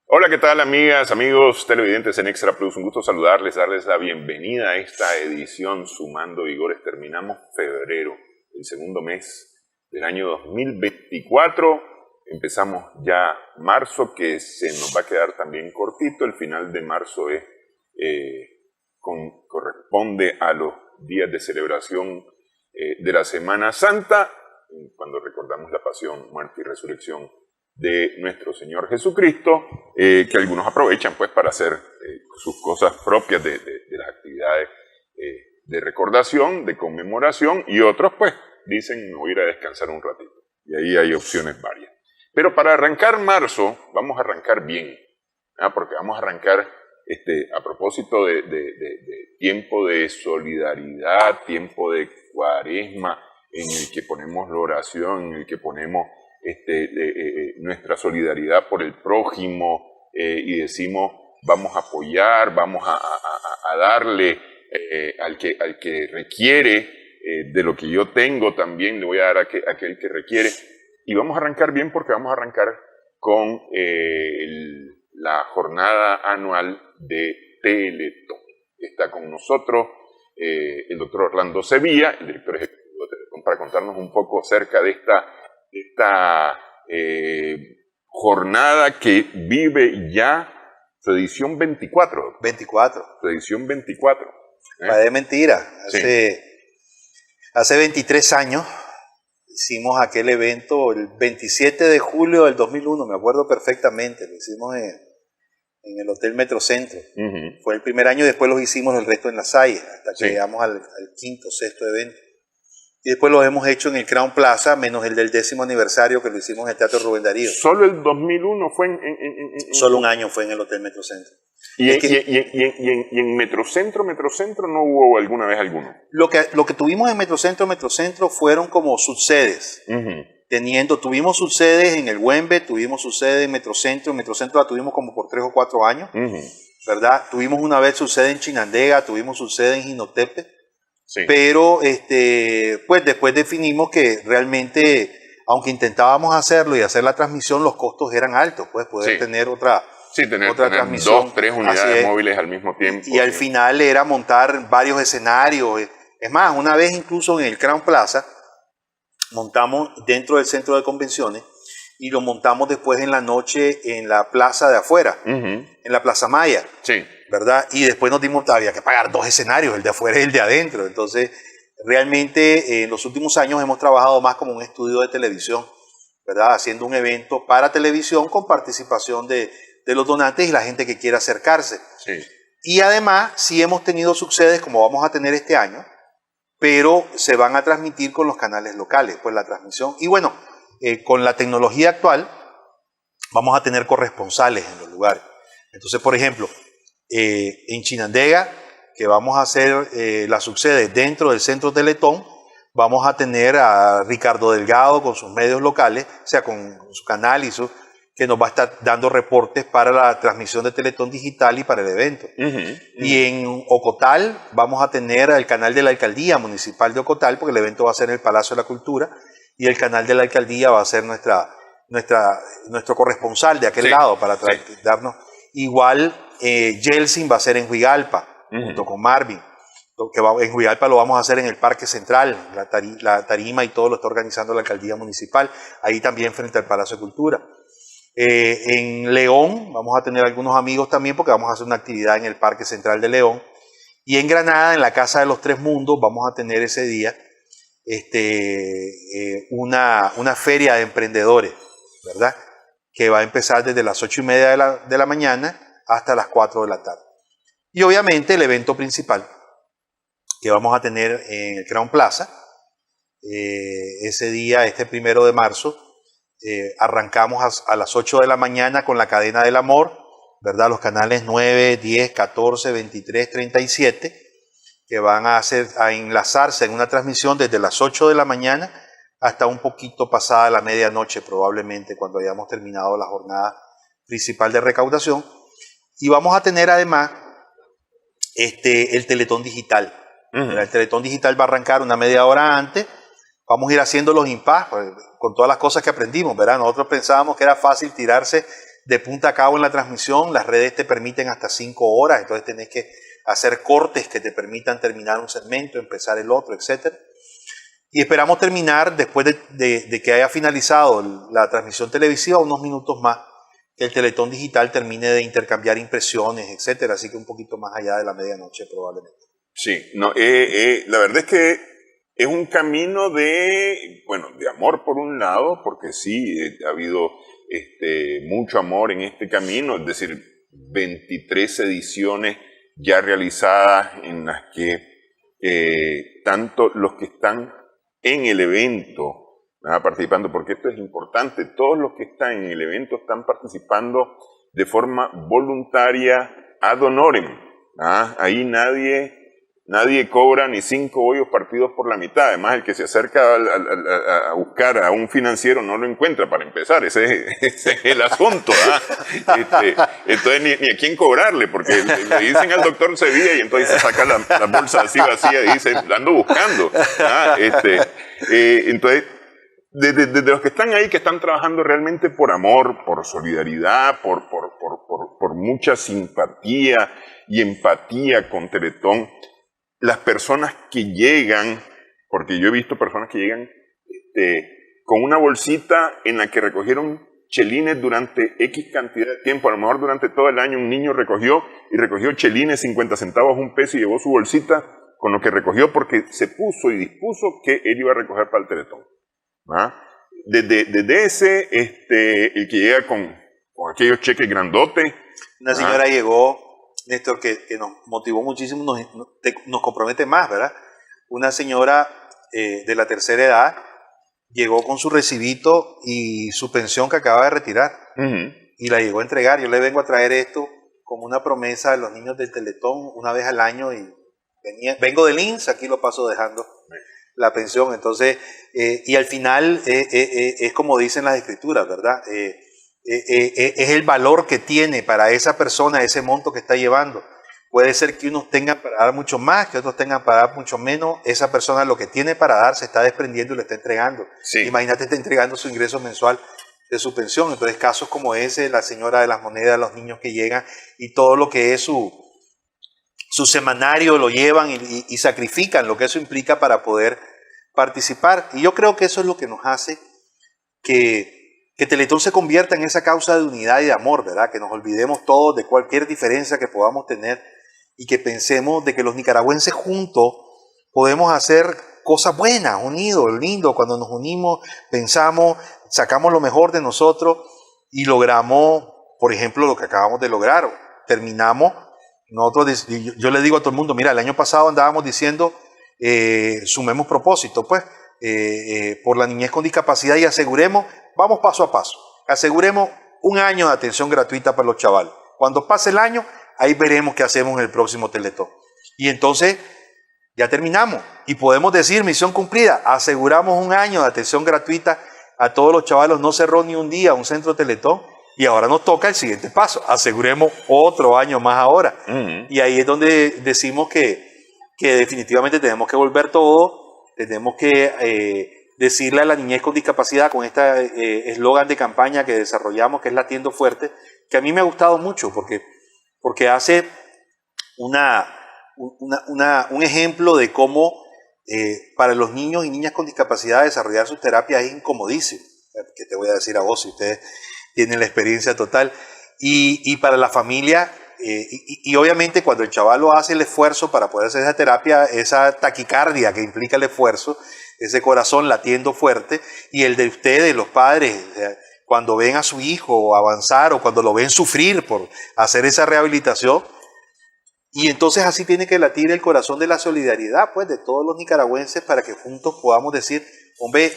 Hola, ¿qué tal, amigas, amigos televidentes en Extra Plus? Un gusto saludarles, darles la bienvenida a esta edición Sumando Vigores. Terminamos febrero, el segundo mes del año 2024. Empezamos ya marzo, que se nos va a quedar también cortito. El final de marzo corresponde a los días de celebración de la Semana Santa, cuando recordamos la pasión, muerte y resurrección de nuestro Señor Jesucristo, que algunos aprovechan pues para hacer sus cosas propias de las actividades de recordación, de conmemoración, y otros pues dicen, me voy a ir a descansar un ratito. Y ahí hay opciones varias. Pero para arrancar marzo, vamos a arrancar bien, porque vamos a arrancar a propósito de tiempo de solidaridad, tiempo de cuaresma, en el que ponemos la oración, en el que ponemos nuestra solidaridad por el prójimo, y decimos, vamos a apoyar, vamos a darle al que requiere de lo que yo tengo, también le voy a dar a aquel que requiere. Y vamos a arrancar bien porque vamos a arrancar con la jornada anual de Teletón. Está con nosotros el doctor Orlando Sevilla, el director ejecutivo de Teletón, para contarnos un poco acerca de esta jornada que vive ya su edición 24. 24. Su edición 24. De mentira. Sí. Hace 23 años hicimos aquel evento el 27 de julio del 2001, me acuerdo perfectamente. Lo hicimos en el Hotel Metrocentro. Fue el primer año y después los hicimos el resto en La Salle, hasta que llegamos al quinto, sexto evento. Y después los hemos hecho en el Crown Plaza, menos el del 10º aniversario que lo hicimos en el Teatro Rubén Darío. ¿Solo el 2001 fue Solo un año fue en el Hotel Metrocentro. ¿Y en Metrocentro no hubo alguna vez alguno? Lo que tuvimos en Metrocentro fueron como subsedes. Tuvimos subsedes en el Wembe, tuvimos subsede en Metrocentro la tuvimos como por 3 o 4 años, ¿verdad? Tuvimos una vez subsede en Chinandega, tuvimos subsede en Jinotepe. Sí. Pero pues después definimos que realmente, aunque intentábamos hacerlo y hacer la transmisión, los costos eran altos, pues poder tener otra transmisión. 2, 3 unidades móviles al mismo tiempo. Y al final era montar varios escenarios. Es más, una vez incluso en el Crown Plaza, montamos dentro del centro de convenciones y lo montamos después en la noche en la plaza de afuera, en la Plaza Maya. Sí. ¿Verdad? Y después nos dimos, había que pagar 2 escenarios, el de afuera y el de adentro. Entonces, realmente en los últimos años hemos trabajado más como un estudio de televisión, ¿verdad? Haciendo un evento para televisión con participación de los donantes y la gente que quiera acercarse. Sí. Y además, sí hemos tenido subsedes, como vamos a tener este año, pero se van a transmitir con los canales locales, pues la transmisión. Y bueno, con la tecnología actual, vamos a tener corresponsales en los lugares. Entonces, por ejemplo, en Chinandega, que vamos a hacer la subsede dentro del Centro Teletón, vamos a tener a Ricardo Delgado con sus medios locales, o sea, con su canal que nos va a estar dando reportes para la transmisión de Teletón Digital y para el evento. Y en Ocotal vamos a tener el canal de la Alcaldía Municipal de Ocotal, porque el evento va a ser en el Palacio de la Cultura, y el canal de la Alcaldía va a ser nuestro corresponsal de aquel lado para darnos. Igual Yeltsin va a ser en Huigalpa, junto con Marvin. En Huigalpa lo vamos a hacer en el Parque Central, la tarima y todo lo está organizando la Alcaldía Municipal, ahí también frente al Palacio de Cultura. En León vamos a tener algunos amigos también porque vamos a hacer una actividad en el Parque Central de León. Y en Granada, en la Casa de los Tres Mundos, vamos a tener ese día una feria de emprendedores, ¿verdad? Que va a empezar desde las 8:30 de la mañana hasta las 4 de la tarde. Y obviamente el evento principal que vamos a tener en el Crown Plaza, ese día, 1 de marzo, arrancamos a las 8 de la mañana con la Cadena del Amor, ¿verdad? Los canales 9, 10, 14, 23, 37, que van a enlazarse en una transmisión desde las 8 de la mañana hasta un poquito pasada la medianoche, probablemente, cuando hayamos terminado la jornada principal de recaudación. Y vamos a tener además el Teletón Digital. El Teletón Digital va a arrancar una media hora antes. Vamos a ir haciendo los impas con todas las cosas que aprendimos, ¿verdad? Nosotros pensábamos que era fácil tirarse de punta a cabo en la transmisión. Las redes te permiten hasta 5 horas, entonces tenés que hacer cortes que te permitan terminar un segmento, empezar el otro, etc. Y esperamos terminar, después de que haya finalizado la transmisión televisiva, unos minutos más, que el Teletón Digital termine de intercambiar impresiones, etc. Así que un poquito más allá de la medianoche probablemente. Sí, no, la verdad es que es un camino de amor por un lado, porque sí, ha habido mucho amor en este camino, es decir, 23 ediciones ya realizadas en las que tanto los que están en el evento, participando, porque esto es importante, todos los que están en el evento están participando de forma voluntaria ad honorem. Ahí nadie cobra ni 5 bollos partidos por la mitad. Además, el que se acerca a buscar a un financiero no lo encuentra, para empezar. Ese es el asunto. Entonces, ni a quién cobrarle, porque le dicen al doctor Sevilla y entonces se saca la bolsa así vacía y dice, la ando buscando. Entonces, desde los que están ahí, que están trabajando realmente por amor, por solidaridad, por mucha simpatía y empatía con Teletón, las personas que llegan, porque yo he visto personas que llegan con una bolsita en la que recogieron chelines durante X cantidad de tiempo, a lo mejor durante todo el año un niño recogió chelines, 50 centavos, $1 y llevó su bolsita con lo que recogió porque se puso y dispuso que él iba a recoger para el Teletón. Desde ese, el que llega con aquellos cheques grandotes. Una señora llegó, Néstor, que nos motivó muchísimo, nos compromete más, ¿verdad? Una señora de la tercera edad llegó con su recibito y su pensión que acaba de retirar. Y la llegó a entregar. Yo le vengo a traer esto como una promesa de los niños del Teletón una vez al año y vengo del INSS, aquí lo paso dejando la pensión. Entonces, y al final es como dicen las escrituras, ¿verdad? Es el valor que tiene para esa persona ese monto que está llevando. Puede ser que unos tengan para dar mucho más, que otros tengan para dar mucho menos. Esa persona lo que tiene para dar se está desprendiendo y le está entregando. Sí. Imagínate, está entregando su ingreso mensual de su pensión. Entonces, casos como ese, la señora de las monedas, los niños que llegan y todo lo que es su semanario lo llevan y sacrifican lo que eso implica para poder participar. Y yo creo que eso es lo que nos hace que Teletón se convierta en esa causa de unidad y de amor, ¿verdad? Que nos olvidemos todos de cualquier diferencia que podamos tener y que pensemos de que los nicaragüenses juntos podemos hacer cosas buenas, unidos, lindo. Cuando nos unimos, pensamos, sacamos lo mejor de nosotros y logramos, por ejemplo, lo que acabamos de lograr. Terminamos, yo le digo a todo el mundo, mira, el año pasado andábamos diciendo, sumemos propósito, pues, por la niñez con discapacidad y aseguremos, vamos paso a paso, aseguremos un año de atención gratuita para los chavales. Cuando pase el año, ahí veremos qué hacemos en el próximo Teletón. Y entonces ya terminamos y podemos decir misión cumplida, aseguramos un año de atención gratuita a todos los chavalos, no cerró ni un día un centro Teletón y ahora nos toca el siguiente paso, aseguremos otro año más ahora. Y ahí es donde decimos que definitivamente tenemos que volver todo, tenemos que decirle a la niñez con discapacidad con este eslogan de campaña que desarrollamos, que es Latiendo Fuerte, que a mí me ha gustado mucho porque hace un ejemplo de cómo para los niños y niñas con discapacidad desarrollar su terapia es incomodísimo. ¿Qué te voy a decir a vos si ustedes tienen la experiencia total? Y para la familia, y obviamente cuando el chaval lo hace el esfuerzo para poder hacer esa terapia, esa taquicardia que implica el esfuerzo, ese corazón latiendo fuerte, y el de ustedes, los padres, cuando ven a su hijo avanzar o cuando lo ven sufrir por hacer esa rehabilitación, y entonces así tiene que latir el corazón de la solidaridad, pues, de todos los nicaragüenses para que juntos podamos decir, hombre,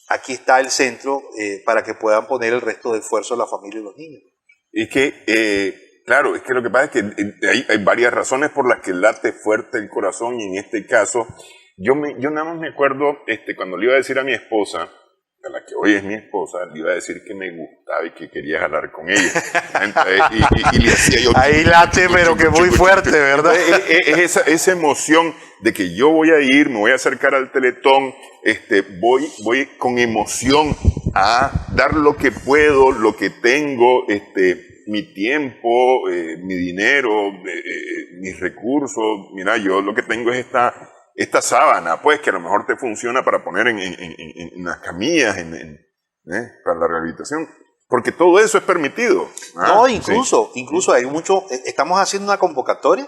aquí está el centro para que puedan poner el resto de esfuerzo la familia y los niños. Es que, claro, es que lo que pasa es que hay varias razones por las que late fuerte el corazón y en este caso, yo nada más me acuerdo cuando le iba a decir a mi esposa, a la que hoy es mi esposa, le iba a decir que me gustaba y que quería jalar con ella. Y le hacía yo... Ahí late, pero que muy fuerte, ¿verdad? Es esa emoción de que yo voy a ir, me voy a acercar al Teletón, voy con emoción a dar lo que puedo, lo que tengo, mi tiempo, mi dinero, mis recursos. Mira, yo lo que tengo es esta sábana, pues, que a lo mejor te funciona para poner en las camillas, para la rehabilitación. Porque todo eso es permitido. No, incluso hay mucho, estamos haciendo una convocatoria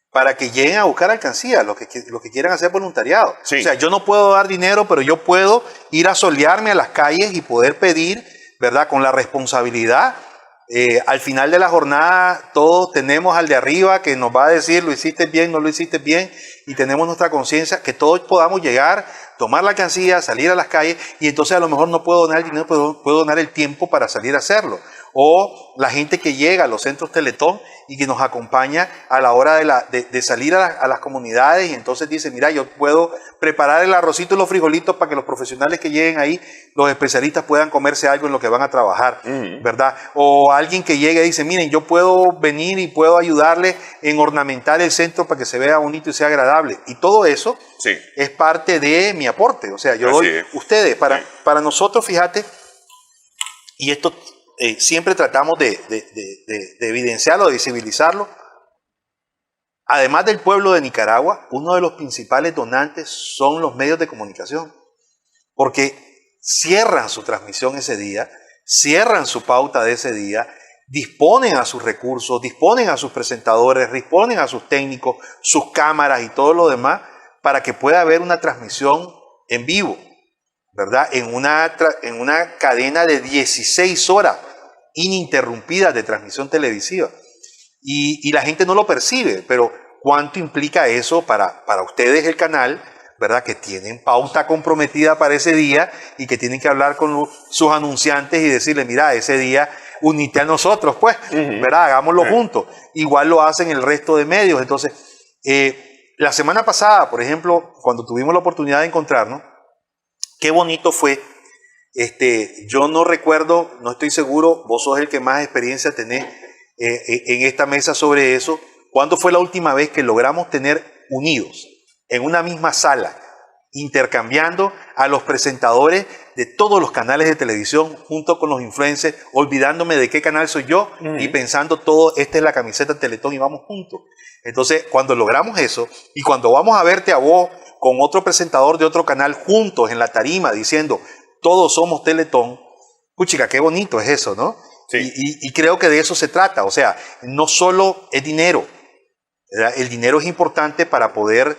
para que lleguen a buscar alcancía, los que quieran hacer voluntariado. Sí. O sea, yo no puedo dar dinero, pero yo puedo ir a solearme a las calles y poder pedir, ¿verdad? Con la responsabilidad. Al final de la jornada todos tenemos al de arriba que nos va a decir lo hiciste bien, no lo hiciste bien, y tenemos nuestra conciencia, que todos podamos llegar, tomar la alcancía, salir a las calles, y entonces a lo mejor no puedo donar el dinero, pero puedo donar el tiempo para salir a hacerlo. O la gente que llega a los centros Teletón y que nos acompaña a la hora de salir a las comunidades, y entonces dice, mira, yo puedo preparar el arrocito y los frijolitos para que los profesionales que lleguen ahí, los especialistas, puedan comerse algo en lo que van a trabajar, ¿verdad? O alguien que llegue y dice, miren, yo puedo venir y puedo ayudarle en ornamentar el centro para que se vea bonito y sea agradable. Y todo eso es parte de mi aporte. O sea, yo doy ustedes, para nosotros, fíjate, y esto siempre tratamos de evidenciarlo, de visibilizarlo. Además del pueblo de Nicaragua, uno de los principales donantes son los medios de comunicación, porque cierran su transmisión ese día, cierran su pauta de ese día, disponen a sus recursos, disponen a sus presentadores, disponen a sus técnicos, sus cámaras y todo lo demás, para que pueda haber una transmisión en vivo, ¿verdad? En una cadena de 16 horas ininterrumpidas de transmisión televisiva. Y la gente no lo percibe, pero ¿cuánto implica eso para ustedes, el canal, ¿verdad? Que tienen pauta comprometida para ese día y que tienen que hablar con sus anunciantes y decirle, mira, ese día unite a nosotros, pues, ¿verdad? Hagámoslo juntos. Igual lo hacen el resto de medios. Entonces, la semana pasada, por ejemplo, cuando tuvimos la oportunidad de encontrarnos, qué bonito fue. Yo no recuerdo, no estoy seguro, vos sos el que más experiencia tenés en esta mesa sobre eso. ¿Cuándo fue la última vez que logramos tener unidos en una misma sala, intercambiando a los presentadores de todos los canales de televisión junto con los influencers, olvidándome de qué canal soy yo y pensando todo, esta es la camiseta de Teletón y vamos juntos? Entonces, cuando logramos eso y cuando vamos a verte a vos con otro presentador de otro canal juntos en la tarima diciendo todos somos Teletón, puchica, qué bonito es eso, ¿no? Sí. Y creo que de eso se trata. O sea, no solo es dinero, ¿verdad? El dinero es importante para poder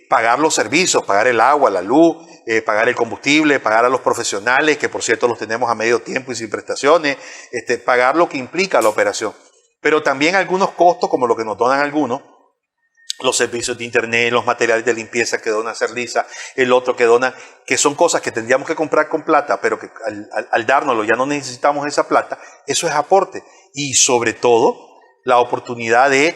pagar los servicios, pagar el agua, la luz, pagar el combustible, pagar a los profesionales, que por cierto los tenemos a medio tiempo y sin prestaciones, pagar lo que implica la operación. Pero también algunos costos, como lo que nos donan algunos, los servicios de internet, los materiales de limpieza que dona Cerlisa, el otro que dona, que son cosas que tendríamos que comprar con plata, pero que al dárnoslo ya no necesitamos esa plata. Eso es aporte. Y sobre todo, la oportunidad de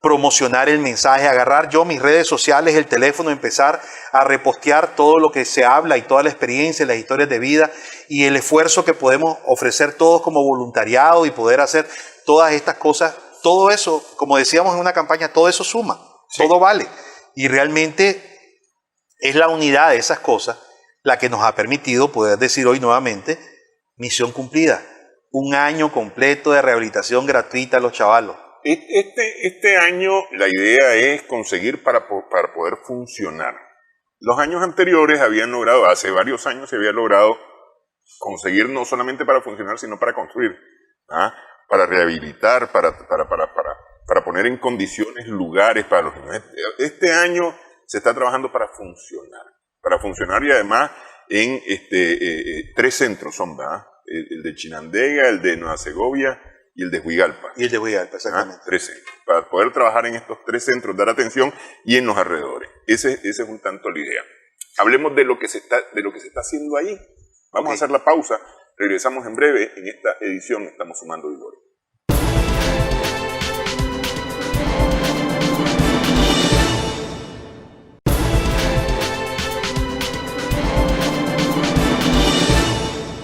promocionar el mensaje, agarrar yo mis redes sociales, el teléfono, empezar a repostear todo lo que se habla y toda la experiencia, las historias de vida y el esfuerzo que podemos ofrecer todos como voluntariado y poder hacer todas estas cosas. Todo eso, como decíamos en una campaña, todo eso suma. Sí. Todo vale. Y realmente es la unidad de esas cosas la que nos ha permitido poder decir hoy nuevamente, misión cumplida. Un año completo de rehabilitación gratuita a los chavalos. Este año la idea es conseguir para poder funcionar. Los años anteriores habían logrado, hace varios años se había logrado conseguir no solamente para funcionar, sino para construir, para rehabilitar, para poner en condiciones lugares para los niños. Este año se está trabajando para funcionar y además en 3 centros son, ¿verdad? El de Chinandega, el de Nueva Segovia y el de Huigalpa. Y el de Huigalpa, exactamente. 3 centros. Para poder trabajar en estos 3 centros, dar atención y en los alrededores. Ese es un tanto la idea. Hablemos de lo que se está haciendo ahí. Vamos a hacer la pausa. Regresamos en breve. En esta edición estamos sumando vigores.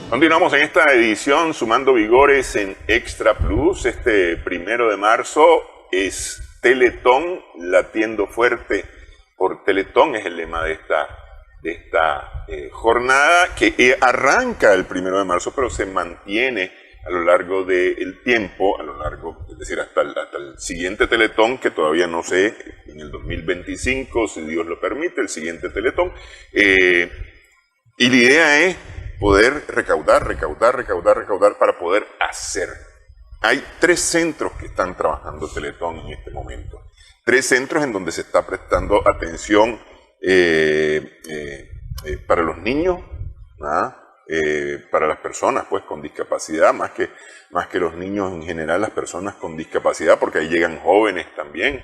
Continuamos en esta edición Sumando Vigores en Extra Plus. 1 de marzo es Teletón, latiendo fuerte por Teletón, es el lema de esta jornada que arranca el 1 de marzo, pero se mantiene a lo largo del tiempo, es decir, hasta el siguiente Teletón, que todavía no sé, en el 2025, si Dios lo permite, el siguiente Teletón. Y la idea es poder recaudar para poder hacer. Hay 3 centros que están trabajando Teletón en este momento. 3 centros en donde se está prestando atención para los niños, para las personas pues con discapacidad, más que los niños en general, las personas con discapacidad, porque ahí llegan jóvenes también,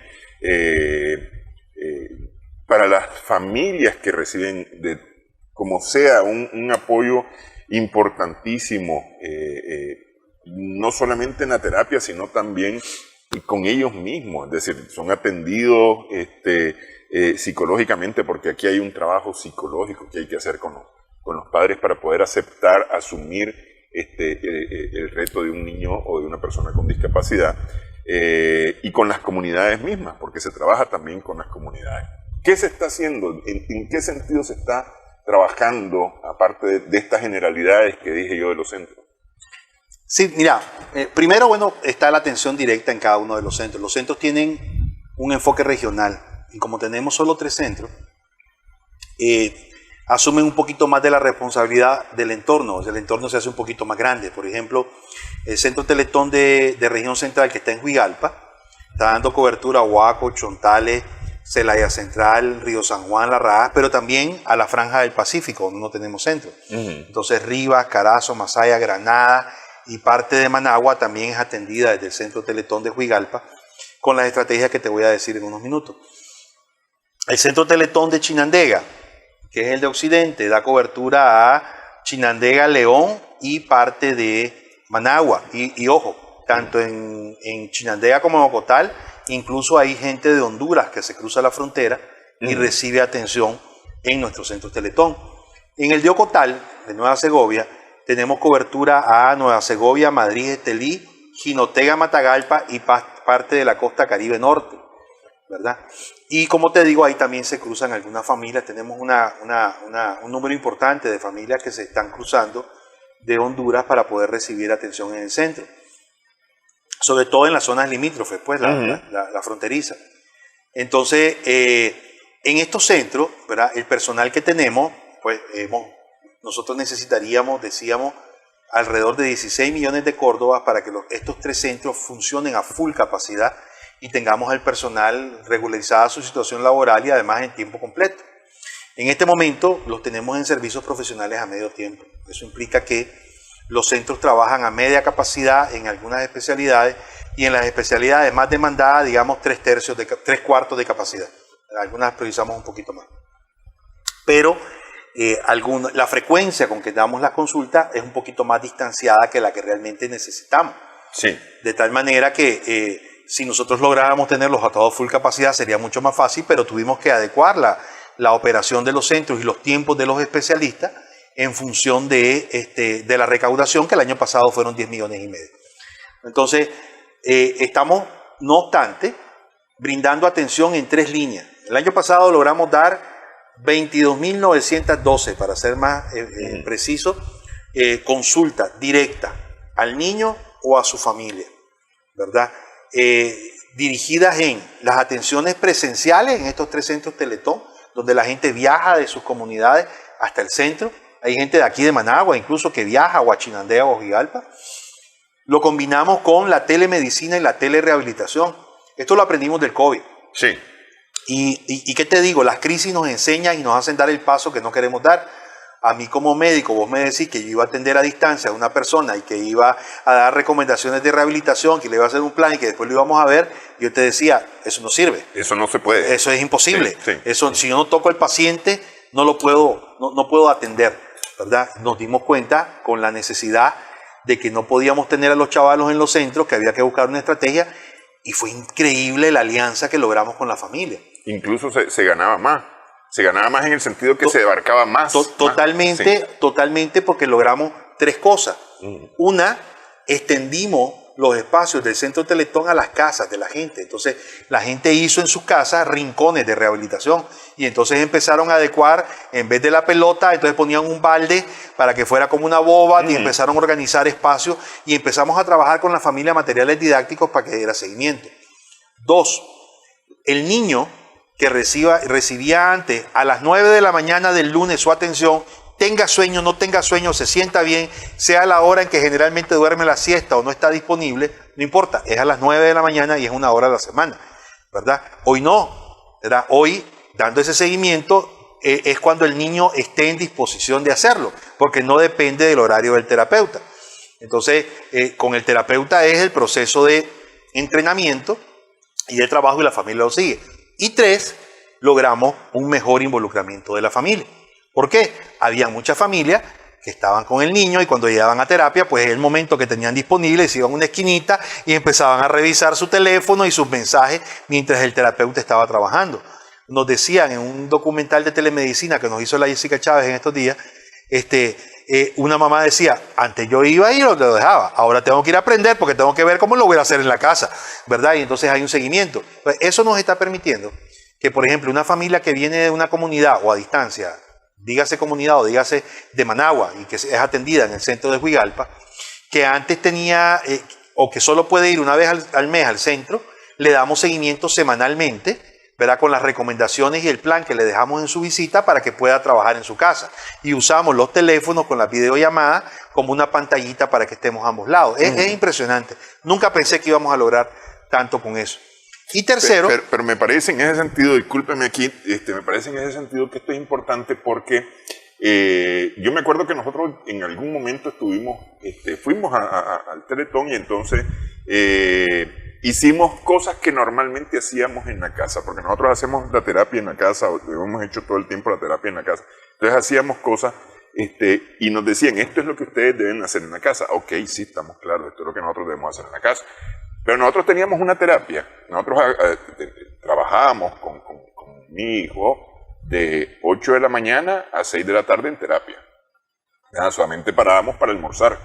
para las familias que reciben como sea un apoyo importantísimo, no solamente en la terapia, sino también con ellos mismos, es decir, son atendidos psicológicamente, porque aquí hay un trabajo psicológico que hay que hacer con los padres para poder aceptar, asumir el reto de un niño o de una persona con discapacidad, y con las comunidades mismas, porque se trabaja también con las comunidades. ¿Qué se está haciendo? ¿En qué sentido se está trabajando, aparte de estas generalidades que dije yo de los centros? Sí, mira, primero, bueno, está la atención directa en cada uno de los centros. Los centros tienen un enfoque regional y como tenemos solo 3 centros, asumen un poquito más de la responsabilidad del entorno. O sea, el entorno se hace un poquito más grande. Por ejemplo, el Centro Teletón de Región Central, que está en Huigalpa, está dando cobertura a Huaco, Chontales, Celaya Central, Río San Juan, La Raja, pero también a la Franja del Pacífico, donde no tenemos centro. Entonces, Rivas, Carazo, Masaya, Granada y parte de Managua también es atendida desde el Centro Teletón de Huigalpa, con las estrategias que te voy a decir en unos minutos. El Centro Teletón de Chinandega, que es el de Occidente, da cobertura a Chinandega, León y parte de Managua. Y ojo, tanto en Chinandega como en Ocotal, incluso hay gente de Honduras que se cruza la frontera y recibe atención en nuestro Centro Teletón. En el de Ocotal, de Nueva Segovia, tenemos cobertura a Nueva Segovia, Madrid, Estelí, Jinotega, Matagalpa y parte de la costa Caribe Norte, ¿verdad? Y como te digo, ahí también se cruzan algunas familias. Tenemos un número importante de familias que se están cruzando de Honduras para poder recibir atención en el centro. Sobre todo en las zonas limítrofes, pues, la fronteriza. Entonces, en estos centros, ¿verdad? El personal que tenemos, pues, nosotros necesitaríamos, decíamos, alrededor de 16 millones de córdobas para que estos 3 centros funcionen a full capacidad y tengamos el personal regularizada su situación laboral y además en tiempo completo. En este momento los tenemos en servicios profesionales a medio tiempo. Eso implica que los centros trabajan a media capacidad en algunas especialidades y en las especialidades más demandadas, digamos, 3/4 de capacidad. Algunas priorizamos un poquito más. Pero la frecuencia con que damos las consultas es un poquito más distanciada que la que realmente necesitamos. Sí. De tal manera que si nosotros lográramos tenerlos a todos full capacidad sería mucho más fácil, pero tuvimos que adecuar la operación de los centros y los tiempos de los especialistas en función de la recaudación, que el año pasado fueron 10 millones y medio. Entonces, estamos, no obstante, brindando atención en 3 líneas. El año pasado logramos dar 22.912, para ser más preciso, consultas directas al niño o a su familia, ¿verdad? Dirigidas en las atenciones presenciales en estos 3 centros Teletón, donde la gente viaja de sus comunidades hasta el centro. Hay gente de aquí de Managua incluso que viaja a Chinandega o Huigalpa. Lo combinamos con la telemedicina y la telerehabilitación. Esto lo aprendimos del COVID. Sí. Y ¿qué te digo? Las crisis nos enseñan y nos hacen dar el paso que no queremos dar. A mí como médico, vos me decís que yo iba a atender a distancia a una persona y que iba a dar recomendaciones de rehabilitación, que le iba a hacer un plan y que después lo íbamos a ver. Yo te decía, eso no sirve. Eso no se puede. Eso es imposible. Sí. Eso, si yo no toco al paciente, no puedo atender, ¿verdad? Nos dimos cuenta con la necesidad de que no podíamos tener a los chavalos en los centros, que había que buscar una estrategia, y fue increíble la alianza que logramos con la familia. Incluso se ganaba más. Se ganaba más en el sentido que se abarcaba más. Totalmente, porque logramos 3 cosas. Una, extendimos los espacios del Centro Teletón a las casas de la gente. Entonces, la gente hizo en sus casas rincones de rehabilitación y entonces empezaron a adecuar, en vez de la pelota, entonces ponían un balde para que fuera como una boba y empezaron a organizar espacios y empezamos a trabajar con la familia materiales didácticos para que diera seguimiento. 2, el niño que recibía antes a las 9 de la mañana del lunes su atención, tenga sueño, no tenga sueño, se sienta bien, sea la hora en que generalmente duerme la siesta o no está disponible, no importa, es a las 9 de la mañana y es una hora a la semana, ¿verdad? Hoy no, ¿verdad? Hoy, dando ese seguimiento, es cuando el niño esté en disposición de hacerlo, porque no depende del horario del terapeuta. Entonces, con el terapeuta es el proceso de entrenamiento y de trabajo y la familia lo sigue. Y 3, logramos un mejor involucramiento de la familia. ¿Por qué? Había muchas familias que estaban con el niño y cuando llegaban a terapia, pues es el momento que tenían disponible, se iban a una esquinita y empezaban a revisar su teléfono y sus mensajes mientras el terapeuta estaba trabajando. Nos decían en un documental de telemedicina que nos hizo la Jessica Chávez en estos días, una mamá decía, antes yo iba y lo dejaba, ahora tengo que ir a aprender porque tengo que ver cómo lo voy a hacer en la casa, ¿verdad? Y entonces hay un seguimiento. Pues eso nos está permitiendo que, por ejemplo, una familia que viene de una comunidad o a distancia, dígase comunidad o dígase de Managua y que es atendida en el centro de Huigalpa, que antes tenía o que solo puede ir una vez al mes al centro, le damos seguimiento semanalmente, ¿verdad? Con las recomendaciones y el plan que le dejamos en su visita para que pueda trabajar en su casa. Y usamos los teléfonos con las videollamadas como una pantallita para que estemos a ambos lados. Es impresionante. Nunca pensé que íbamos a lograr tanto con eso. Y tercero... Pero me parece en ese sentido, discúlpeme aquí, me parece en ese sentido que esto es importante porque yo me acuerdo que nosotros en algún momento fuimos al Teletón y entonces hicimos cosas que normalmente hacíamos en la casa, porque nosotros hacemos la terapia en la casa, hemos hecho todo el tiempo la terapia en la casa. Entonces hacíamos cosas y nos decían, esto es lo que ustedes deben hacer en la casa. Ok, sí, estamos claros, esto es lo que nosotros debemos hacer en la casa. Pero nosotros teníamos una terapia, nosotros trabajábamos con mi hijo de 8 de la mañana a 6 de la tarde en terapia. Solamente parábamos para almorzar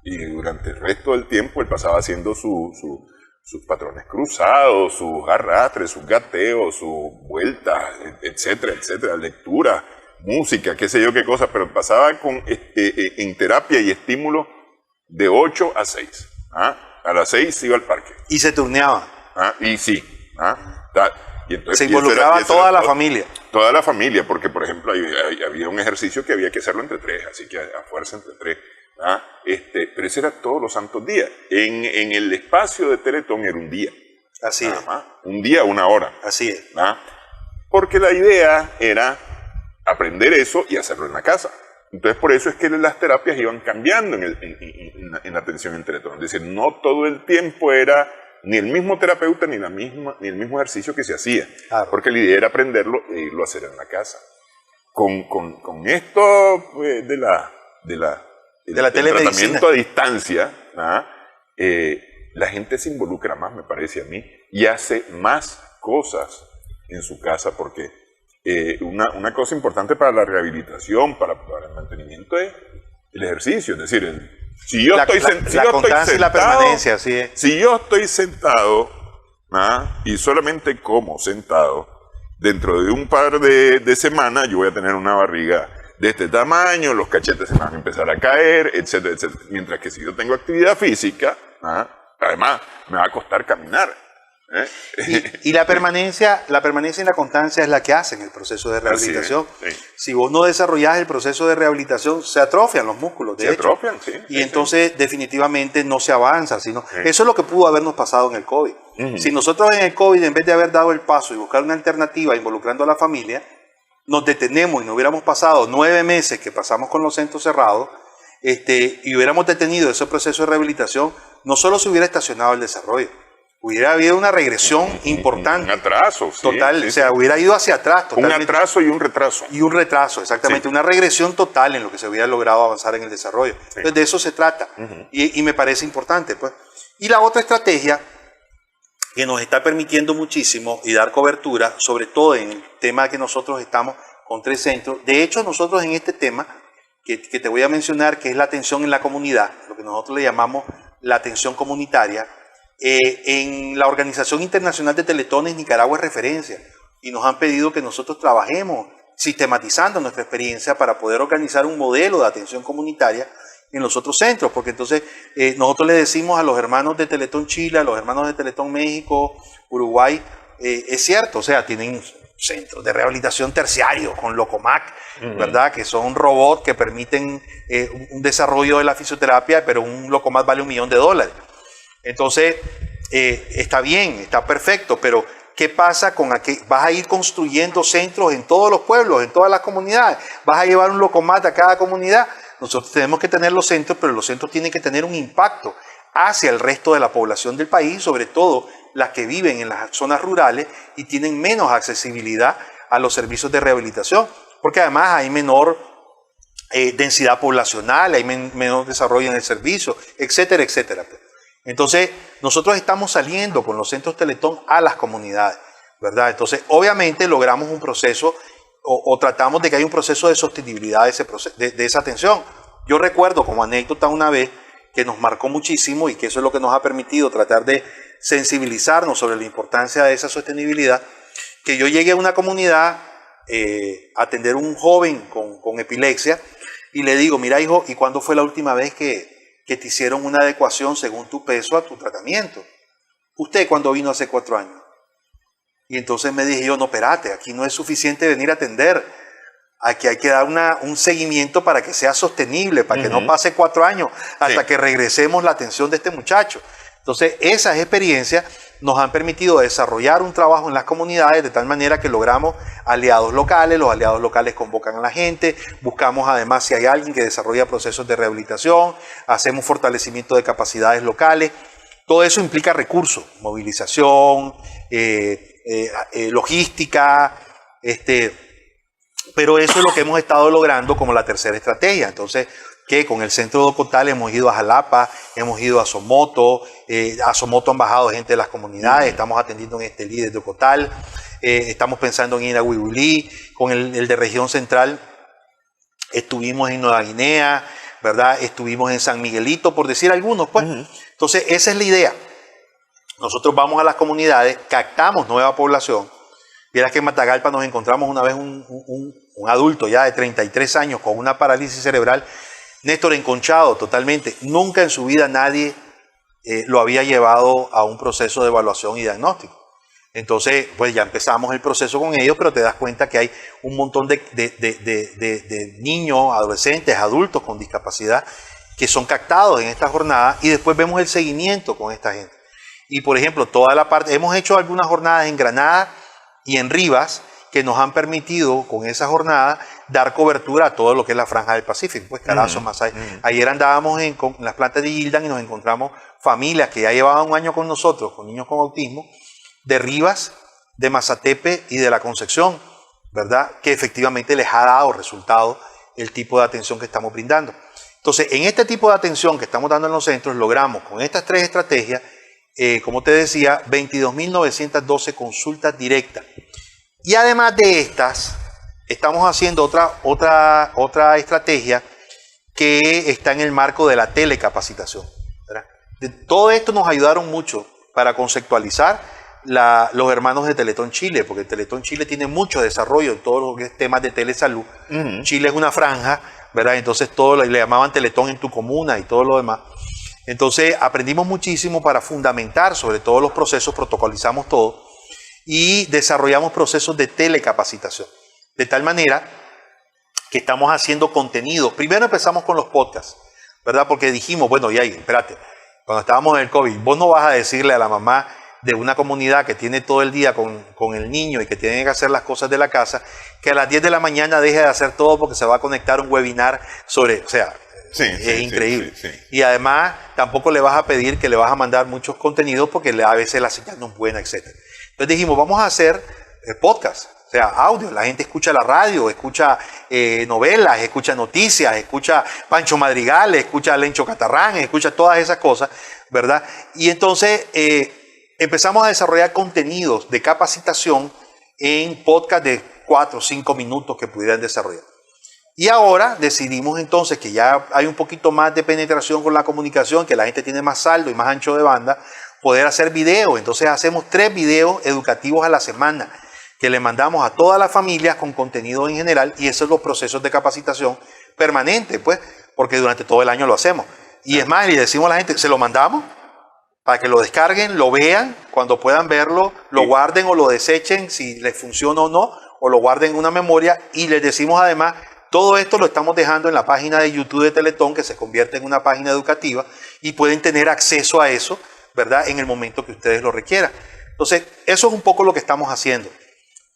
y durante el resto del tiempo él pasaba haciendo sus patrones cruzados, sus arrastres, sus gateos, sus vueltas, etcétera, etcétera, lectura, música, qué sé yo qué cosa, pero pasaba en terapia y estímulo de 8 a 6. A las 6 se iba al parque. Y se turneaba. Y sí. Y entonces, se involucraba toda la familia. Toda la familia, porque por ejemplo había un ejercicio que había que hacerlo entre 3, así que a fuerza entre 3. Pero ese era todos los santos días. En el espacio de Teletón era un día. Así es. Un día, una hora. Así es. Porque la idea era aprender eso y hacerlo en la casa. Entonces, por eso es que las terapias iban cambiando en la atención en Teletón. Es decir, no todo el tiempo era ni el mismo terapeuta ni el mismo ejercicio que se hacía. Claro. Porque la idea era aprenderlo e irlo a hacer en la casa. Con esto del tratamiento a distancia, la gente se involucra más, me parece a mí, y hace más cosas en su casa porque... una cosa importante para la rehabilitación, para el mantenimiento es el ejercicio. Es decir, si yo estoy sentado, y la permanencia, así es. Si yo estoy sentado y solamente como sentado, dentro de un par de semanas yo voy a tener una barriga de este tamaño, los cachetes se me van a empezar a caer, etcétera, etcétera. Mientras que si yo tengo actividad física, además me va a costar caminar. Y la permanencia y la constancia es la que hacen el proceso de rehabilitación. Sí. Si vos no desarrollás el proceso de rehabilitación, se atrofian los músculos, de hecho. Y entonces definitivamente no se avanza. Eso es lo que pudo habernos pasado en el COVID. Si nosotros en el COVID, en vez de haber dado el paso y buscar una alternativa involucrando a la familia, nos detenemos y no hubiéramos pasado 9 meses que pasamos con los centros cerrados y hubiéramos detenido ese proceso de rehabilitación, no solo se hubiera estacionado el desarrollo, hubiera habido una regresión importante. Un atraso. Total, o sea, hubiera ido hacia atrás. Totalmente. Un atraso y un retraso. Y un retraso, exactamente. Una regresión total en lo que se hubiera logrado avanzar en el desarrollo. Entonces, de eso se trata. Y me parece importante, pues. Y la otra estrategia que nos está permitiendo muchísimo y dar cobertura, sobre todo en el tema que nosotros estamos con 3 centros. De hecho, nosotros en este tema, que te voy a mencionar, que es la atención en la comunidad, lo que nosotros le llamamos la atención comunitaria. En la Organización Internacional de Teletones, Nicaragua es referencia y nos han pedido que nosotros trabajemos sistematizando nuestra experiencia para poder organizar un modelo de atención comunitaria en los otros centros, porque entonces nosotros le decimos a los hermanos de Teletón Chile, a los hermanos de Teletón México, Uruguay, es cierto, o sea, tienen centros de rehabilitación terciarios con Locomac, ¿verdad? Que son robots que permiten un desarrollo de la fisioterapia, pero un Locomac vale $1 millón. Entonces, está bien, está perfecto, pero ¿qué pasa con aquel? Vas a ir construyendo centros en todos los pueblos, en todas las comunidades, vas a llevar un Locomat a cada comunidad. Nosotros tenemos que tener los centros, pero los centros tienen que tener un impacto hacia el resto de la población del país, sobre todo las que viven en las zonas rurales y tienen menos accesibilidad a los servicios de rehabilitación, porque además hay menor densidad poblacional, hay menor desarrollo en el servicio, etcétera, etcétera. Entonces, nosotros estamos saliendo con los centros Teletón a las comunidades, ¿verdad? Entonces, obviamente logramos un proceso o tratamos de que haya un proceso de sostenibilidad de esa atención. Yo recuerdo como anécdota una vez que nos marcó muchísimo y que eso es lo que nos ha permitido tratar de sensibilizarnos sobre la importancia de esa sostenibilidad, que yo llegué a una comunidad a atender a un joven con epilepsia y le digo, mira hijo, ¿y cuándo fue la última vez que te hicieron una adecuación según tu peso a tu tratamiento? ¿Usted cuándo vino hace 4 años? Y entonces me dije yo, no, espérate, aquí no es suficiente venir a atender. Aquí hay que dar un seguimiento para que sea sostenible, para que no pase 4 años hasta que regresemos la atención de este muchacho. Entonces, esas experiencias nos han permitido desarrollar un trabajo en las comunidades de tal manera que logramos aliados locales, los aliados locales convocan a la gente, buscamos además si hay alguien que desarrolla procesos de rehabilitación, hacemos fortalecimiento de capacidades locales. Todo eso implica recursos, movilización, logística, pero eso es lo que hemos estado logrando como la tercera estrategia. Entonces, que con el centro de Ocotal hemos ido a Jalapa, hemos ido a Somoto han bajado gente de las comunidades, estamos atendiendo en Estelí desde Ocotal, estamos pensando en ir a Huibilí, con el de región central estuvimos en Nueva Guinea, ¿verdad? Estuvimos en San Miguelito, por decir algunos, pues. Entonces, esa es la idea. Nosotros vamos a las comunidades, captamos nueva población. Vieras que en Matagalpa nos encontramos una vez un adulto ya de 33 años con una parálisis cerebral, Néstor, enconchado totalmente. Nunca en su vida nadie lo había llevado a un proceso de evaluación y diagnóstico. Entonces, pues ya empezamos el proceso con ellos, pero te das cuenta que hay un montón de niños, adolescentes, adultos con discapacidad que son captados en esta jornada y después vemos el seguimiento con esta gente. Y por ejemplo, toda la parte, hemos hecho algunas jornadas en Granada y en Rivas que nos han permitido con esa jornada dar cobertura a todo lo que es la franja del Pacífico, pues Carazo, Masaya. Ayer andábamos con las plantas de Gildan y nos encontramos familias que ya llevaban un año con nosotros, con niños con autismo, de Rivas, de Mazatepe y de La Concepción, ¿verdad? Que efectivamente les ha dado resultado el tipo de atención que estamos brindando. Entonces, en este tipo de atención que estamos dando en los centros, logramos con estas 3 estrategias, como te decía, 22.912 consultas directas. Y además de estas, estamos haciendo otra estrategia que está en el marco de la telecapacitación, ¿verdad? Todo esto nos ayudaron mucho para conceptualizar los hermanos de Teletón Chile, porque Teletón Chile tiene mucho desarrollo en todos los temas de telesalud. Chile es una franja, ¿verdad? Entonces todo le llamaban Teletón en tu comuna y todo lo demás. Entonces aprendimos muchísimo para fundamentar sobre todos los procesos, protocolizamos todo y desarrollamos procesos de telecapacitación. De tal manera que estamos haciendo contenido. Primero empezamos con los podcasts, ¿verdad? Porque dijimos, bueno, ya, espérate, cuando estábamos en el COVID, vos no vas a decirle a la mamá de una comunidad que tiene todo el día con el niño y que tiene que hacer las cosas de la casa, que a las 10 de la mañana deje de hacer todo porque se va a conectar a un webinar sobre, o sea, es increíble. Sí. Y además tampoco le vas a pedir que le vas a mandar muchos contenidos porque a veces la señal no es buena, etc. Entonces dijimos, vamos a hacer podcast, o sea, audio. La gente escucha la radio, escucha novelas, escucha noticias, escucha Pancho Madrigal, escucha Lencho Catarrán, escucha todas esas cosas, ¿verdad? Y entonces empezamos a desarrollar contenidos de capacitación en podcast de 4 o 5 minutos que pudieran desarrollar. Y ahora decidimos entonces que ya hay un poquito más de penetración con la comunicación, que la gente tiene más saldo y más ancho de banda, poder hacer videos. Entonces hacemos 3 videos educativos a la semana que le mandamos a todas las familias con contenido en general, y esos son los procesos de capacitación permanente, pues, porque durante todo el año lo hacemos. Y es más, le decimos a la gente, se lo mandamos para que lo descarguen, lo vean, cuando puedan verlo, lo guarden o lo desechen, si les funciona o no, o lo guarden en una memoria, y les decimos además, todo esto lo estamos dejando en la página de YouTube de Teletón, que se convierte en una página educativa, y pueden tener acceso a eso, ¿verdad?, en el momento que ustedes lo requieran. Entonces, eso es un poco lo que estamos haciendo.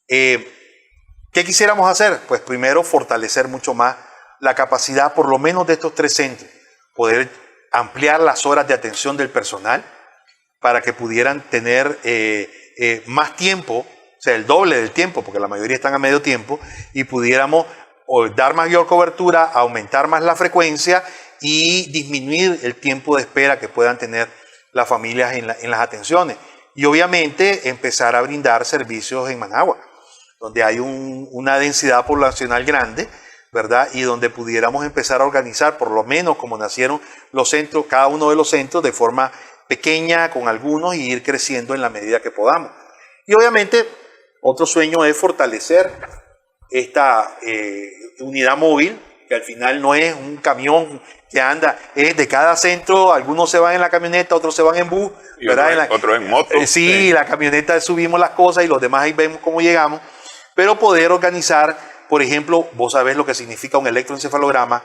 ¿Qué quisiéramos hacer? Pues primero, fortalecer mucho más la capacidad, por lo menos de estos 3 centros, poder ampliar las horas de atención del personal para que pudieran tener más tiempo, o sea, el doble del tiempo, porque la mayoría están a medio tiempo, y pudiéramos dar mayor cobertura, aumentar más la frecuencia y disminuir el tiempo de espera que puedan tener las familias en las atenciones. Y obviamente empezar a brindar servicios en Managua, donde hay una densidad poblacional grande, ¿verdad? Y donde pudiéramos empezar a organizar, por lo menos como nacieron los centros, cada uno de los centros de forma pequeña con algunos, y ir creciendo en la medida que podamos. Y obviamente otro sueño es fortalecer esta unidad móvil, que al final no es un camión que anda, es de cada centro, algunos se van en la camioneta, otros se van en bus, y ¿verdad? otros en moto. Sí, la camioneta subimos las cosas y los demás ahí vemos cómo llegamos, pero poder organizar, por ejemplo, vos sabés lo que significa un electroencefalograma,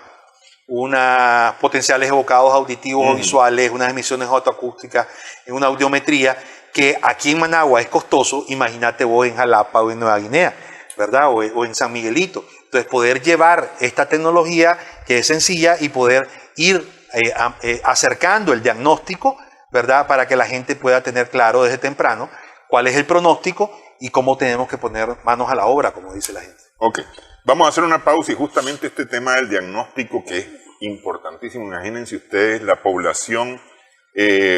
unos potenciales evocados auditivos o visuales, unas emisiones autoacústicas, una audiometría, que aquí en Managua es costoso, imagínate vos en Jalapa o en Nueva Guinea, ¿verdad? O en San Miguelito. Entonces, poder llevar esta tecnología que es sencilla y poder ir acercando el diagnóstico, ¿verdad? Para que la gente pueda tener claro desde temprano cuál es el pronóstico y cómo tenemos que poner manos a la obra, como dice la gente. Ok, vamos a hacer una pausa, y justamente este tema del diagnóstico, que es importantísimo. Imagínense ustedes la población,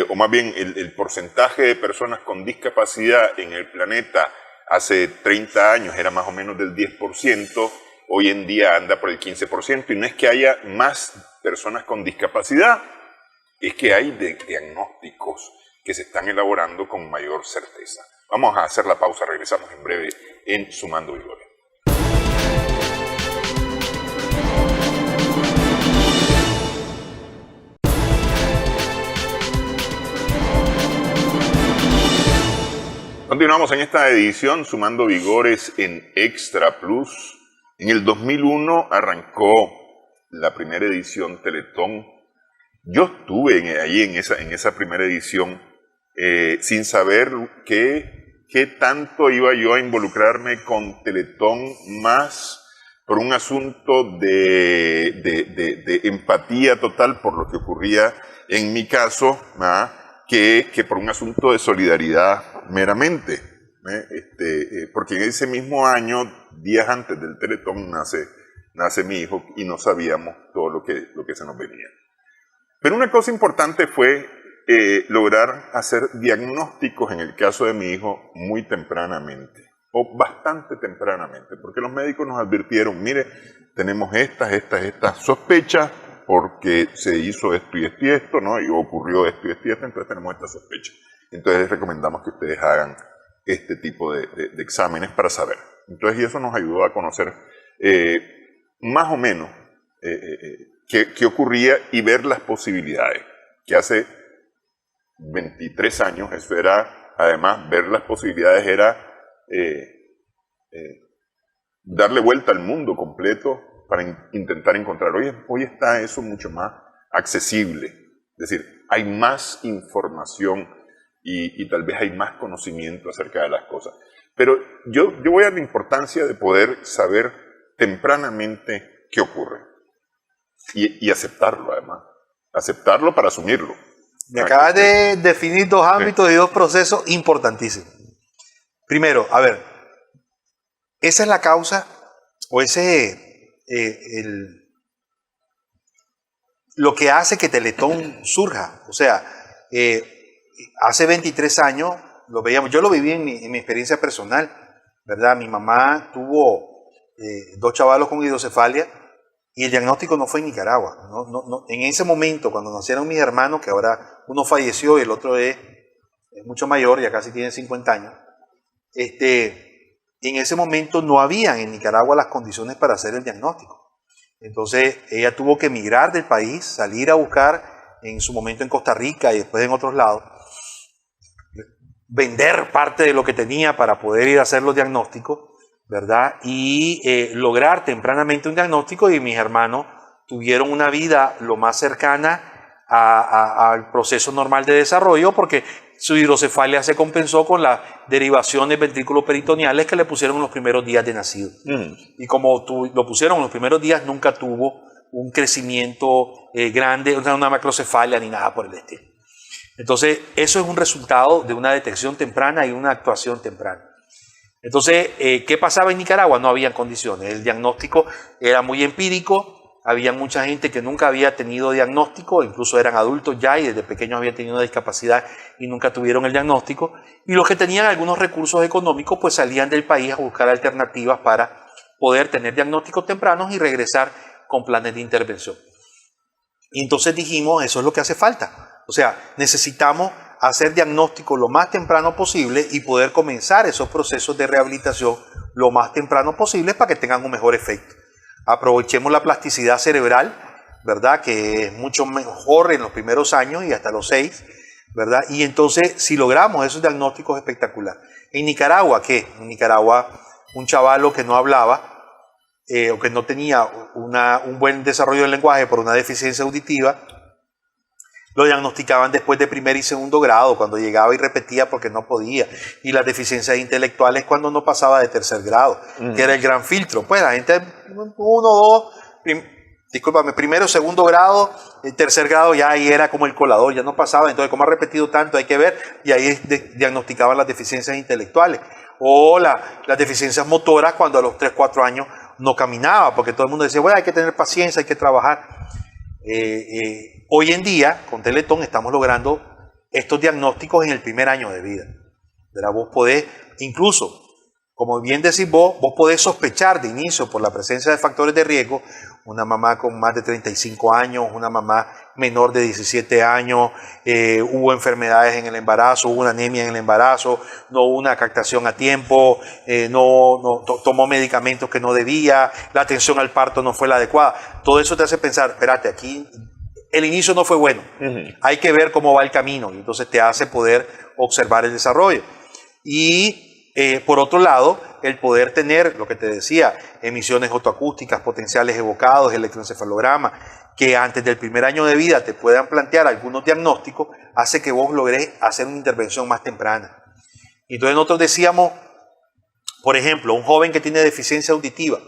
o más bien el porcentaje de personas con discapacidad en el planeta hace 30 años era más o menos del 10%, hoy en día anda por el 15%, y no es que haya más personas con discapacidad, es que hay diagnósticos que se están elaborando con mayor certeza. Vamos a hacer la pausa, regresamos en breve en Sumando Vigores. Continuamos en esta edición Sumando Vigores en Extra Plus. En el 2001 arrancó la primera edición Teletón. Yo estuve ahí en esa primera edición sin saber qué tanto iba yo a involucrarme con Teletón, más por un asunto de empatía total por lo que ocurría en mi caso, que por un asunto de solidaridad meramente, porque en ese mismo año, días antes del Teletón, nace mi hijo, y no sabíamos todo lo que se nos venía. Pero una cosa importante fue lograr hacer diagnósticos, en el caso de mi hijo, muy tempranamente, o bastante tempranamente, porque los médicos nos advirtieron: mire, tenemos estas sospechas, porque se hizo esto y esto y esto, ¿no? Y ocurrió esto y esto y esto, entonces tenemos esta sospecha. Entonces les recomendamos que ustedes hagan este tipo de exámenes para saber. Entonces, y eso nos ayudó a conocer más o menos qué ocurría, y ver las posibilidades. Que hace 23 años, eso era, además, ver las posibilidades era darle vuelta al mundo completo para intentar encontrar. Hoy está eso mucho más accesible. Es decir, hay más información y tal vez hay más conocimiento acerca de las cosas. Pero yo voy a la importancia de poder saber tempranamente qué ocurre. Y aceptarlo, además. Aceptarlo para asumirlo. Me acabas de definir 2 ámbitos y 2 procesos importantísimos. Primero, a ver, esa es la causa, o lo que hace que Teletón surja. O sea, hace 23 años lo veíamos, yo lo viví en mi experiencia personal, ¿verdad? Mi mamá tuvo 2 chavalos con hidrocefalia, Y el diagnóstico no fue en Nicaragua. En ese momento, cuando nacieron mis hermanos, que ahora uno falleció y el otro es mucho mayor, ya casi tiene 50 años, en ese momento no habían en Nicaragua las condiciones para hacer el diagnóstico. Entonces ella tuvo que emigrar del país, salir a buscar, en su momento en Costa Rica y después en otros lados, vender parte de lo que tenía para poder ir a hacer los diagnósticos, ¿verdad? Y lograr tempranamente un diagnóstico, y mis hermanos tuvieron una vida lo más cercana al proceso normal de desarrollo, porque su hidrocefalia se compensó con las derivaciones ventrículo-peritoneales que le pusieron en los primeros días de nacido. Y como lo pusieron en los primeros días, nunca tuvo un crecimiento grande, una macrocefalia ni nada por el estilo. Entonces, eso es un resultado de una detección temprana y una actuación temprana. Entonces, ¿qué pasaba en Nicaragua? No había condiciones. El diagnóstico era muy empírico. Había mucha gente que nunca había tenido diagnóstico, incluso eran adultos ya y desde pequeños habían tenido una discapacidad y nunca tuvieron el diagnóstico. Y los que tenían algunos recursos económicos, pues salían del país a buscar alternativas para poder tener diagnósticos tempranos y regresar con planes de intervención. Y entonces dijimos, eso es lo que hace falta. O sea, necesitamos hacer diagnóstico lo más temprano posible y poder comenzar esos procesos de rehabilitación lo más temprano posible para que tengan un mejor efecto. Aprovechemos la plasticidad cerebral, ¿verdad? Que es mucho mejor en los primeros años y hasta los 6, ¿verdad? Y entonces, si logramos esos diagnósticos, espectacular. En Nicaragua, ¿qué? En Nicaragua, un chavalo que no hablaba, o que no tenía un buen desarrollo del lenguaje por una deficiencia auditiva, lo diagnosticaban después de primer y segundo grado, cuando llegaba y repetía porque no podía. Y las deficiencias intelectuales cuando no pasaba de tercer grado, que era el gran filtro. Pues la gente, 1, 2, primero, segundo grado, tercer grado, ya ahí era como el colador, ya no pasaba. Entonces, como ha repetido tanto, hay que ver, y ahí diagnosticaban las deficiencias intelectuales. O las deficiencias motoras cuando a los 3, 4 años no caminaba, porque todo el mundo decía, bueno, hay que tener paciencia, hay que trabajar. Hoy en día, con Teletón, estamos logrando estos diagnósticos en el primer año de vida. ¿Verdad? Vos podés, incluso, como bien decís vos podés sospechar de inicio por la presencia de factores de riesgo, una mamá con más de 35 años, una mamá menor de 17 años, hubo enfermedades en el embarazo, hubo una anemia en el embarazo, no hubo una captación a tiempo, tomó medicamentos que no debía, la atención al parto no fue la adecuada. Todo eso te hace pensar, espérate, aquí el inicio no fue bueno, hay que ver cómo va el camino, y entonces te hace poder observar el desarrollo. Y por otro lado, el poder tener, lo que te decía, emisiones otoacústicas, potenciales evocados, electroencefalograma, que antes del primer año de vida te puedan plantear algunos diagnósticos, hace que vos logres hacer una intervención más temprana. Entonces nosotros decíamos, por ejemplo, un joven que tiene deficiencia auditiva,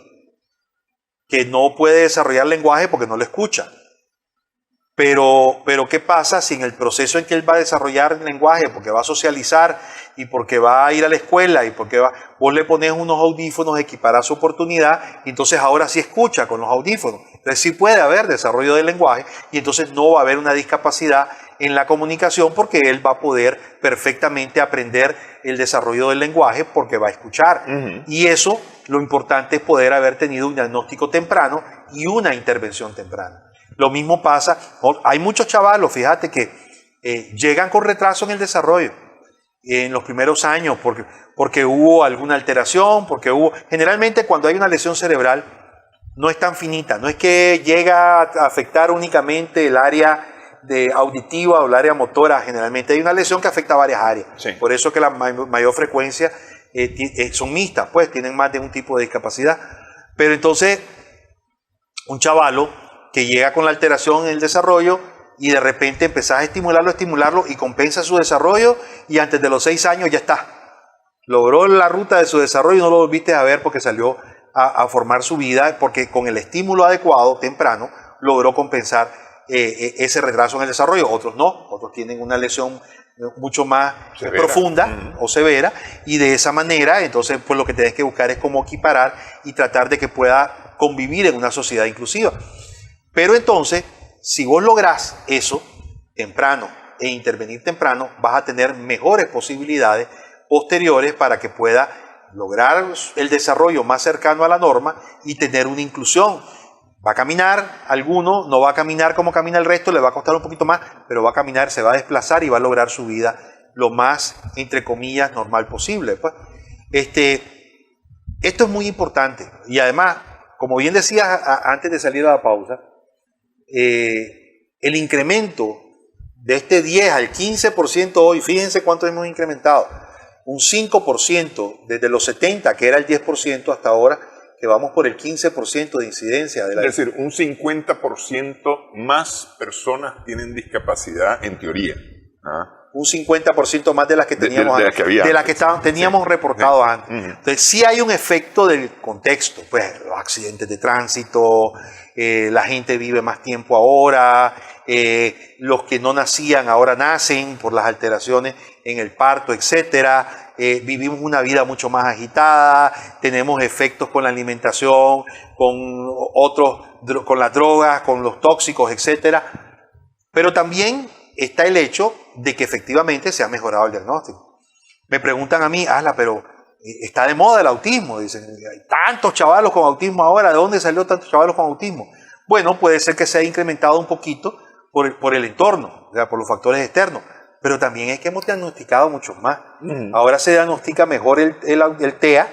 que no puede desarrollar lenguaje porque no lo escucha. Pero ¿qué pasa si en el proceso en que él va a desarrollar el lenguaje, porque va a socializar y porque va a ir a la escuela y porque vos le pones unos audífonos, equiparás su oportunidad, y entonces ahora sí escucha con los audífonos? Entonces sí puede haber desarrollo del lenguaje y entonces no va a haber una discapacidad en la comunicación porque él va a poder perfectamente aprender el desarrollo del lenguaje porque va a escuchar. Y eso, lo importante es poder haber tenido un diagnóstico temprano y una intervención temprana. Lo mismo pasa, hay muchos chavalos, fíjate, que llegan con retraso en el desarrollo en los primeros años porque hubo alguna alteración, generalmente cuando hay una lesión cerebral no es tan finita, no es que llega a afectar únicamente el área auditiva o el área motora, generalmente hay una lesión que afecta a varias áreas. Sí. Por eso que la mayor frecuencia son mixtas, pues tienen más de un tipo de discapacidad. Pero entonces, un chavalo que llega con la alteración en el desarrollo y de repente empezás a estimularlo y compensa su desarrollo y antes de los 6 años ya está. Logró la ruta de su desarrollo y no lo volviste a ver porque salió a formar su vida, porque con el estímulo adecuado temprano logró compensar ese retraso en el desarrollo. Otros no, otros tienen una lesión mucho más profunda o severa, y de esa manera entonces pues lo que tenés que buscar es cómo equiparar y tratar de que pueda convivir en una sociedad inclusiva. Pero entonces, si vos lográs eso temprano e intervenir temprano, vas a tener mejores posibilidades posteriores para que pueda lograr el desarrollo más cercano a la norma y tener una inclusión Va a caminar alguno, no va a caminar como camina el resto, le va a costar un poquito más, pero va a caminar, se va a desplazar y va a lograr su vida lo más, entre comillas, normal posible. Pues, esto es muy importante. Y además, como bien decías antes de salir a la pausa, el incremento de este 10 al 15% hoy, fíjense cuánto hemos incrementado, un 5% desde los 70, que era el 10%, hasta ahora, que vamos por el 15% de incidencia. Es decir, un 50% más personas tienen discapacidad en teoría. ¿Ah? Un 50% más de las que teníamos antes. De las que teníamos reportado antes. Entonces, sí hay un efecto del contexto, pues los accidentes de tránsito, la gente vive más tiempo ahora, los que no nacían ahora nacen por las alteraciones en el parto, etcétera. Vivimos una vida mucho más agitada, tenemos efectos con la alimentación, con las drogas, con los tóxicos, etcétera. Pero también está el hecho de que efectivamente se ha mejorado el diagnóstico. Me preguntan a mí, pero está de moda el autismo. Dicen, hay tantos chavalos con autismo ahora, ¿de dónde salió tantos chavalos con autismo? Bueno, puede ser que se haya incrementado un poquito por el entorno, o sea, por los factores externos, pero también es que hemos diagnosticado muchos más. Ahora se diagnostica mejor el TEA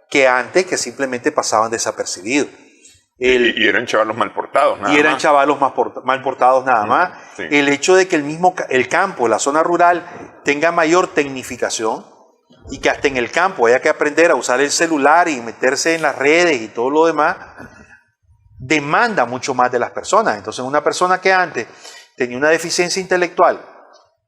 que antes, que simplemente pasaban desapercibidos. Y eran chavalos mal portados, nada más. Y eran chavalos mal portados, nada más. Sí. El hecho de que el campo, la zona rural, tenga mayor tecnificación y que hasta en el campo haya que aprender a usar el celular y meterse en las redes y todo lo demás, demanda mucho más de las personas. Entonces, una persona que antes tenía una deficiencia intelectual,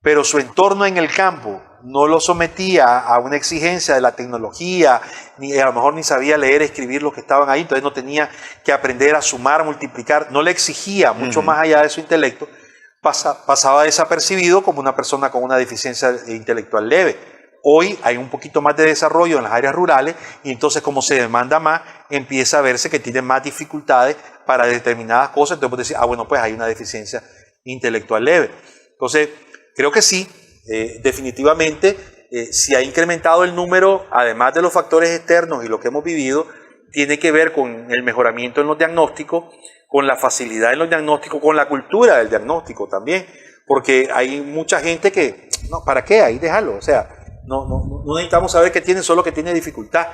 pero su entorno en el campo no lo sometía a una exigencia de la tecnología, ni a lo mejor ni sabía leer, escribir los que estaban ahí, entonces no tenía que aprender a sumar, multiplicar, no le exigía mucho más allá de su intelecto, pasaba desapercibido como una persona con una deficiencia intelectual leve. Hoy hay un poquito más de desarrollo en las áreas rurales y entonces como se demanda más, empieza a verse que tienen más dificultades para determinadas cosas, entonces puedes decir, bueno, pues hay una deficiencia intelectual leve. Entonces, creo que sí, definitivamente, si ha incrementado el número, además de los factores externos y lo que hemos vivido, tiene que ver con el mejoramiento en los diagnósticos, con la facilidad en los diagnósticos, con la cultura del diagnóstico también, porque hay mucha gente que, no, ¿para qué? Ahí déjalo, o sea, no necesitamos saber qué tiene, solo que tiene dificultad.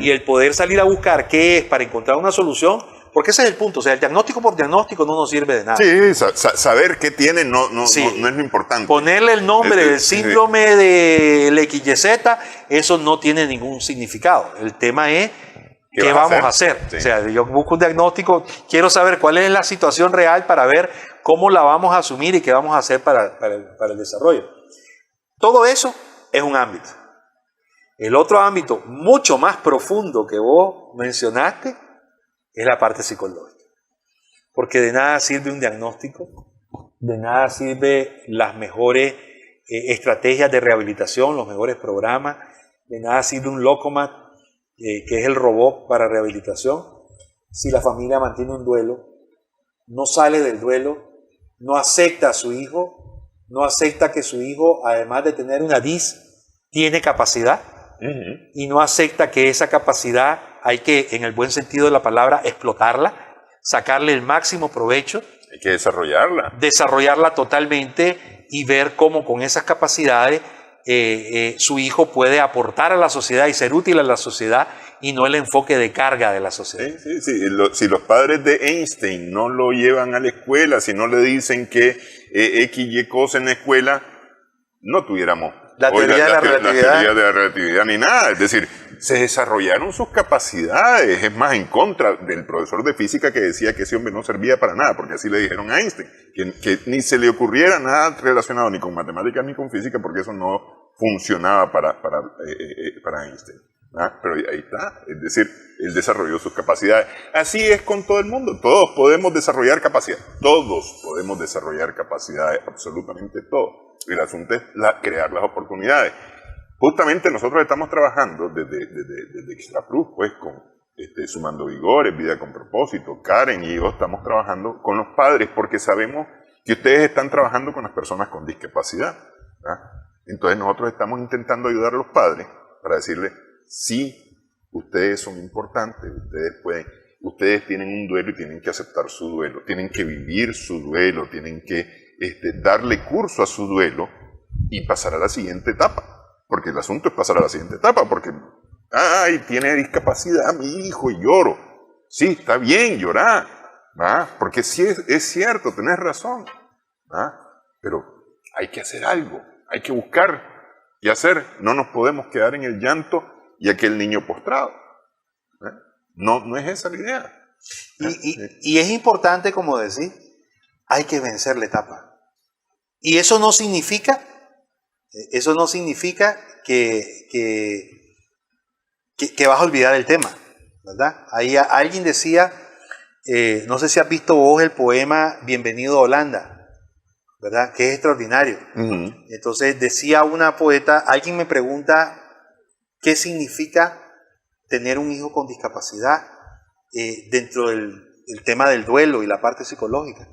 Y el poder salir a buscar qué es para encontrar una solución, porque ese es el punto, o sea, el diagnóstico por diagnóstico no nos sirve de nada. Sí, saber qué tiene no es lo importante. Ponerle el nombre del síndrome del XYZ, eso no tiene ningún significado. El tema es qué vamos a hacer. Sí. O sea, yo busco un diagnóstico, quiero saber cuál es la situación real para ver cómo la vamos a asumir y qué vamos a hacer para el desarrollo. Todo eso es un ámbito. El otro ámbito mucho más profundo que vos mencionaste es la parte psicológica. Porque de nada sirve un diagnóstico, de nada sirve las mejores estrategias de rehabilitación, los mejores programas, de nada sirve un Locomat, que es el robot para rehabilitación, si la familia mantiene un duelo, no sale del duelo, no acepta a su hijo, no acepta que su hijo, además de tener una DIS, tiene capacidad, y no acepta que esa capacidad hay que, en el buen sentido de la palabra, explotarla, sacarle el máximo provecho. Hay que desarrollarla. Desarrollarla totalmente y ver cómo con esas capacidades su hijo puede aportar a la sociedad y ser útil a la sociedad y no el enfoque de carga de la sociedad. Sí. Si los padres de Einstein no lo llevan a la escuela, si no le dicen que X y cosa en la escuela, no tuviéramos la teoría de la relatividad ni nada. Es decir, se desarrollaron sus capacidades. Es más, en contra del profesor de física que decía que ese hombre no servía para nada, porque así le dijeron a Einstein, que ni se le ocurriera nada relacionado ni con matemáticas ni con física, porque eso no funcionaba para Einstein. Pero ahí está, es decir, él desarrolló sus capacidades. Así es con todo el mundo, todos podemos desarrollar capacidades, absolutamente todos. El asunto es crear las oportunidades. Justamente nosotros estamos trabajando desde Extraplus, pues, con Sumando Vigores, Vida con Propósito, Karen y yo estamos trabajando con los padres porque sabemos que ustedes están trabajando con las personas con discapacidad. Entonces nosotros estamos intentando ayudar a los padres para decirles, sí, ustedes son importantes, ustedes pueden. ustedes tienen un duelo y tienen que aceptar su duelo, tienen que vivir su duelo, tienen que darle curso a su duelo y pasar a la siguiente etapa. Porque el asunto es pasar a la siguiente etapa, porque, ay, tiene discapacidad mi hijo y lloro. Sí, está bien llorar, ¿va? Porque sí es cierto, tenés razón, ¿va? Pero hay que hacer algo, hay que buscar qué hacer. No nos podemos quedar en el llanto y aquel niño postrado. No es esa la idea. Y es importante, como decir, hay que vencer la etapa. Y eso no significa que vas a olvidar el tema, ¿verdad? Ahí alguien decía, no sé si has visto vos el poema Bienvenido a Holanda, ¿verdad? Que es extraordinario. Entonces decía una poeta, alguien me pregunta, ¿qué significa tener un hijo con discapacidad dentro del tema del duelo y la parte psicológica?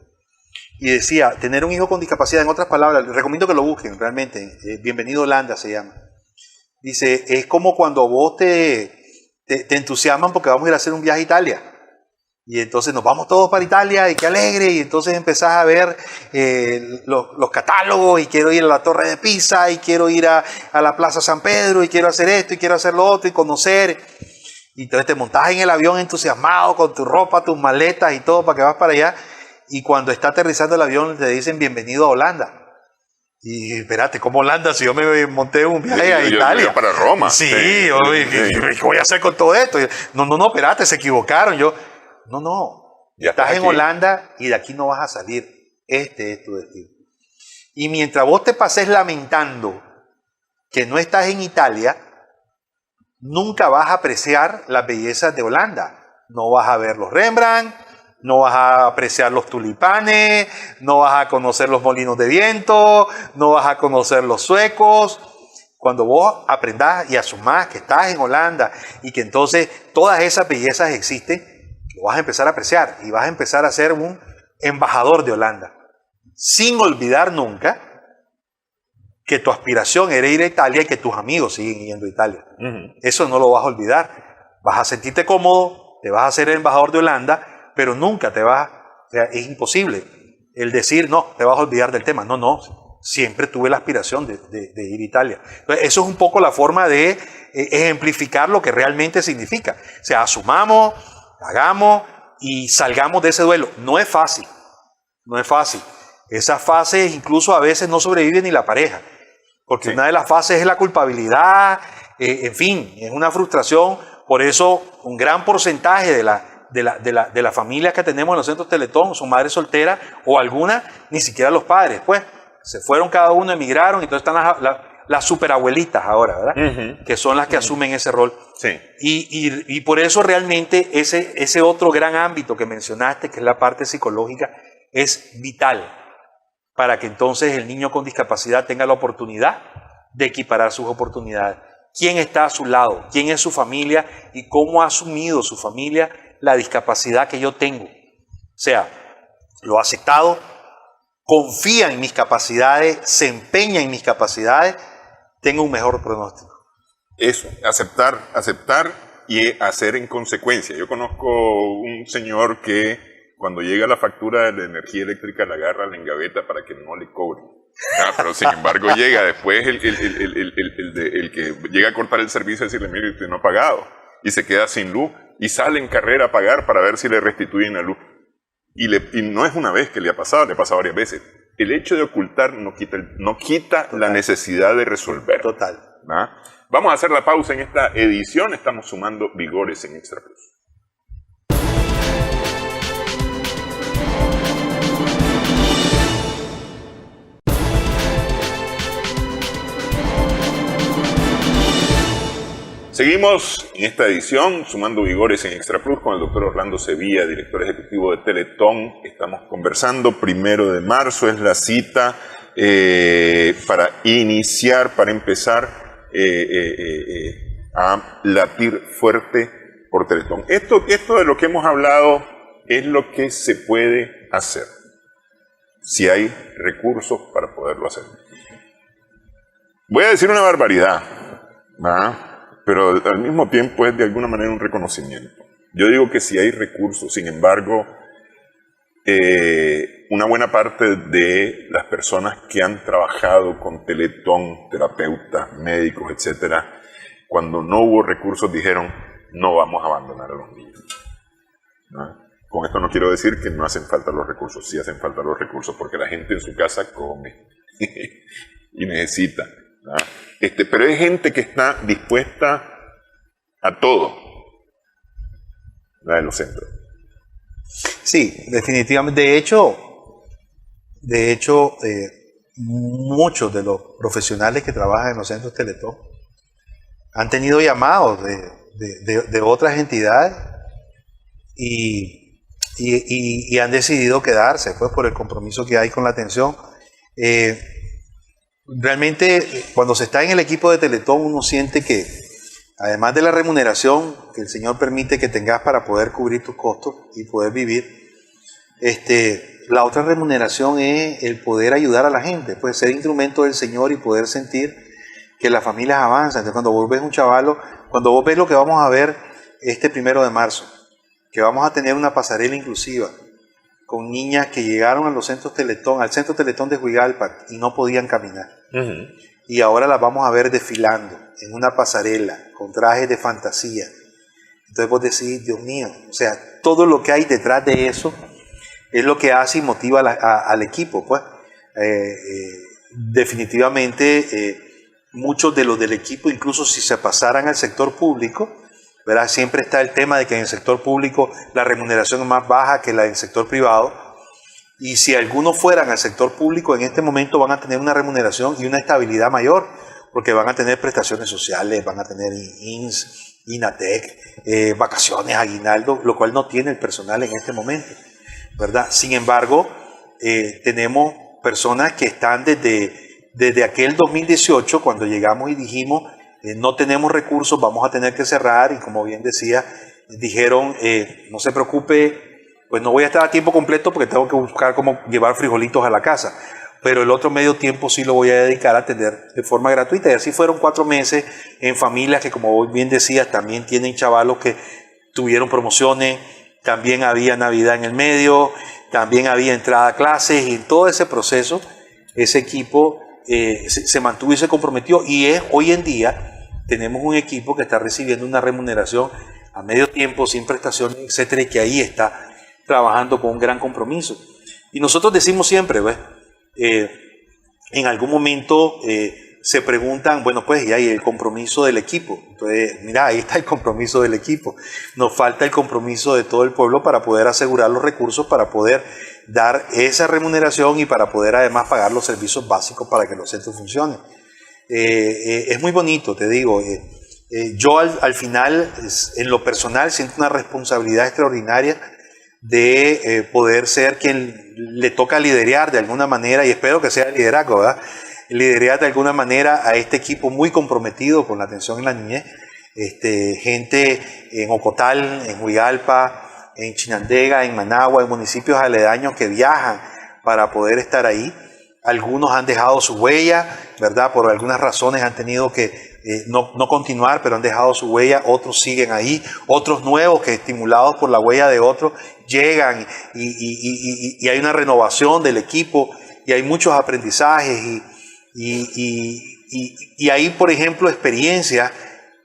Y decía, tener un hijo con discapacidad, en otras palabras, les recomiendo que lo busquen realmente, Bienvenido a Holanda se llama. Dice, es como cuando vos te entusiasman porque vamos a ir a hacer un viaje a Italia. Y entonces nos vamos todos para Italia y qué alegre, y entonces empezás a ver los catálogos y quiero ir a la Torre de Pisa y quiero ir a la Plaza San Pedro y quiero hacer esto y quiero hacer lo otro y conocer. Y entonces te montás en el avión entusiasmado con tu ropa, tus maletas y todo para que vas para allá. Y cuando está aterrizando el avión te dicen bienvenido a Holanda. Y espérate, ¿cómo Holanda? Si yo me monté un viaje a Italia. Yo para Roma. Sí, ¿qué voy a hacer con todo esto? No, espérate, se equivocaron. No. Ya estás en aquí. Holanda y de aquí no vas a salir. Este es tu destino. Y mientras vos te pases lamentando que no estás en Italia, nunca vas a apreciar las bellezas de Holanda. No vas a ver los Rembrandt, no vas a apreciar los tulipanes, no vas a conocer los molinos de viento, no vas a conocer los suecos. Cuando vos aprendás y asumás que estás en Holanda y que entonces todas esas bellezas existen, lo vas a empezar a apreciar y vas a empezar a ser un embajador de Holanda. Sin olvidar nunca que tu aspiración era ir a Italia y que tus amigos siguen yendo a Italia. Eso no lo vas a olvidar. Vas a sentirte cómodo, te vas a ser el embajador de Holanda, pero nunca o sea, es imposible el decir, no, te vas a olvidar del tema. No, siempre tuve la aspiración de ir a Italia. Entonces, eso es un poco la forma de ejemplificar lo que realmente significa. O sea, asumamos, hagamos y salgamos de ese duelo. No es fácil. Esas fases incluso a veces no sobrevive ni la pareja, porque una de las fases es la culpabilidad, en fin, es una frustración. Por eso un gran porcentaje de la familia que tenemos en los centros Teletón son madres solteras, o algunas ni siquiera los padres, pues se fueron cada uno, emigraron, y entonces están las superabuelitas ahora, ¿verdad? Que son las que asumen ese rol. Sí. Y por eso realmente ese otro gran ámbito que mencionaste, que es la parte psicológica, es vital para que entonces el niño con discapacidad tenga la oportunidad de equiparar sus oportunidades. ¿Quién está a su lado? ¿Quién es su familia? ¿Y cómo ha asumido su familia la discapacidad que yo tengo? O sea, lo ha aceptado, confía en mis capacidades, se empeña en mis capacidades, tengo un mejor pronóstico. Eso, aceptar y hacer en consecuencia. Yo conozco un señor que cuando llega la factura de la energía eléctrica la agarra, la engaveta para que no le cobre. Pero sin embargo llega después el que llega a cortar el servicio y decirle, mire, usted no ha pagado, y se queda sin luz y sale en carrera a pagar para ver si le restituyen la luz. Y no es una vez que le ha pasado, le ha pasado varias veces. El hecho de ocultar no quita la necesidad de resolver. Total. ¿Ah? Vamos a hacer la pausa en esta edición. Estamos sumando Vigores en Extra Plus. Seguimos en esta edición, sumando Vigores en Extra Plus, con el doctor Orlando Sevilla, director ejecutivo de Teletón. Estamos conversando, 1 de marzo es la cita para empezar a latir fuerte por Teletón. Esto de lo que hemos hablado es lo que se puede hacer, si hay recursos para poderlo hacer. Voy a decir una barbaridad, ¿verdad? Pero al mismo tiempo es de alguna manera un reconocimiento. Yo digo que sí hay recursos, sin embargo, una buena parte de las personas que han trabajado con Teletón, terapeutas, médicos, etcétera, cuando no hubo recursos dijeron, no vamos a abandonar a los niños, ¿no? Con esto no quiero decir que no hacen falta los recursos, sí hacen falta los recursos, porque la gente en su casa come y necesita, ¿no? Pero hay gente que está dispuesta a todo, la de los centros. Sí, definitivamente. De hecho, muchos de los profesionales que trabajan en los centros Teletón han tenido llamados de otras entidades y han decidido quedarse, pues, por el compromiso que hay con la atención. Realmente, cuando se está en el equipo de Teletón, uno siente que, además de la remuneración que el Señor permite que tengas para poder cubrir tus costos y poder vivir, la otra remuneración es el poder ayudar a la gente, pues ser instrumento del Señor y poder sentir que las familias avanzan. Entonces, cuando vos ves un chavalo, cuando vos ves lo que vamos a ver este 1 de marzo, que vamos a tener una pasarela inclusiva con niñas que llegaron a los centros Teletón, al centro Teletón de Huigalpa y no podían caminar. Uh-huh. Y ahora las vamos a ver desfilando en una pasarela con trajes de fantasía. Entonces vos decís, Dios mío, o sea, todo lo que hay detrás de eso es lo que hace y motiva al equipo, pues. Definitivamente, muchos de los del equipo, incluso si se pasaran al sector público, ¿verdad? Siempre está el tema de que en el sector público la remuneración es más baja que la del sector privado. Y si algunos fueran al sector público, en este momento van a tener una remuneración y una estabilidad mayor, porque van a tener prestaciones sociales, van a tener INS, INATEC, vacaciones, aguinaldo, lo cual no tiene el personal en este momento, ¿verdad? Sin embargo, tenemos personas que están desde aquel 2018, cuando llegamos y dijimos, no tenemos recursos, vamos a tener que cerrar, y como bien decía, dijeron, no se preocupe, pues no voy a estar a tiempo completo porque tengo que buscar cómo llevar frijolitos a la casa, pero el otro medio tiempo sí lo voy a dedicar a atender de forma gratuita. Y así fueron 4 meses en familias que, como bien decías, también tienen chavalos que tuvieron promociones, también había Navidad en el medio, también había entrada a clases, y en todo ese proceso ese equipo se mantuvo y se comprometió, y hoy en día tenemos un equipo que está recibiendo una remuneración a medio tiempo, sin prestaciones, etcétera, y que ahí está trabajando con un gran compromiso. Y nosotros decimos siempre, ¿ves? En algún momento se preguntan, bueno, pues, y hay el compromiso del equipo. Entonces, mira, ahí está el compromiso del equipo. Nos falta el compromiso de todo el pueblo para poder asegurar los recursos, para poder dar esa remuneración y para poder además pagar los servicios básicos para que los centros funcionen. Es muy bonito, te digo. Yo al final, en lo personal, siento una responsabilidad extraordinaria de poder ser quien le toca liderar de alguna manera, y espero que sea el liderazgo, ¿verdad? Liderar de alguna manera a este equipo muy comprometido con la atención en la niñez. Gente en Ocotal, en Huigalpa, en Chinandega, en Managua, en municipios aledaños que viajan para poder estar ahí. Algunos han dejado su huella, ¿verdad? Por algunas razones han tenido que no continuar, pero han dejado su huella. Otros siguen ahí. Otros nuevos que, estimulados por la huella de otros, llegan y hay una renovación del equipo y hay muchos aprendizajes y hay, por ejemplo, experiencias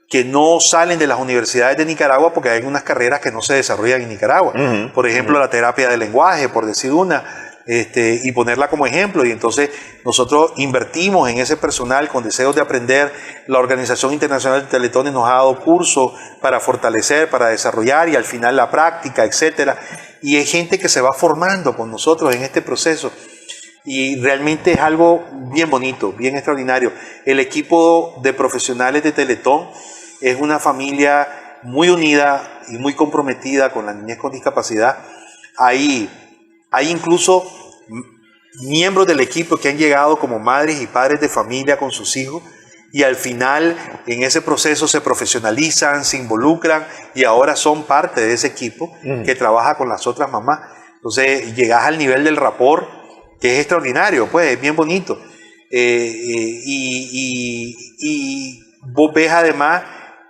que no salen de las universidades de Nicaragua, porque hay algunas carreras que no se desarrollan en Nicaragua. Uh-huh. Por ejemplo, la terapia del lenguaje, por decir una. Y ponerla como ejemplo, y entonces nosotros invertimos en ese personal con deseos de aprender. La Organización Internacional de Teletones nos ha dado cursos para fortalecer, para desarrollar, y al final la práctica, etcétera. Y hay gente que se va formando con nosotros en este proceso, y realmente es algo bien bonito, bien extraordinario. El equipo de profesionales de Teletón es una familia muy unida y muy comprometida con la niñez con discapacidad. Hay incluso miembros del equipo que han llegado como madres y padres de familia con sus hijos, y al final en ese proceso se profesionalizan, se involucran y ahora son parte de ese equipo que trabaja con las otras mamás. Entonces llegas al nivel del rapport, que es extraordinario, pues es bien bonito. Y vos ves además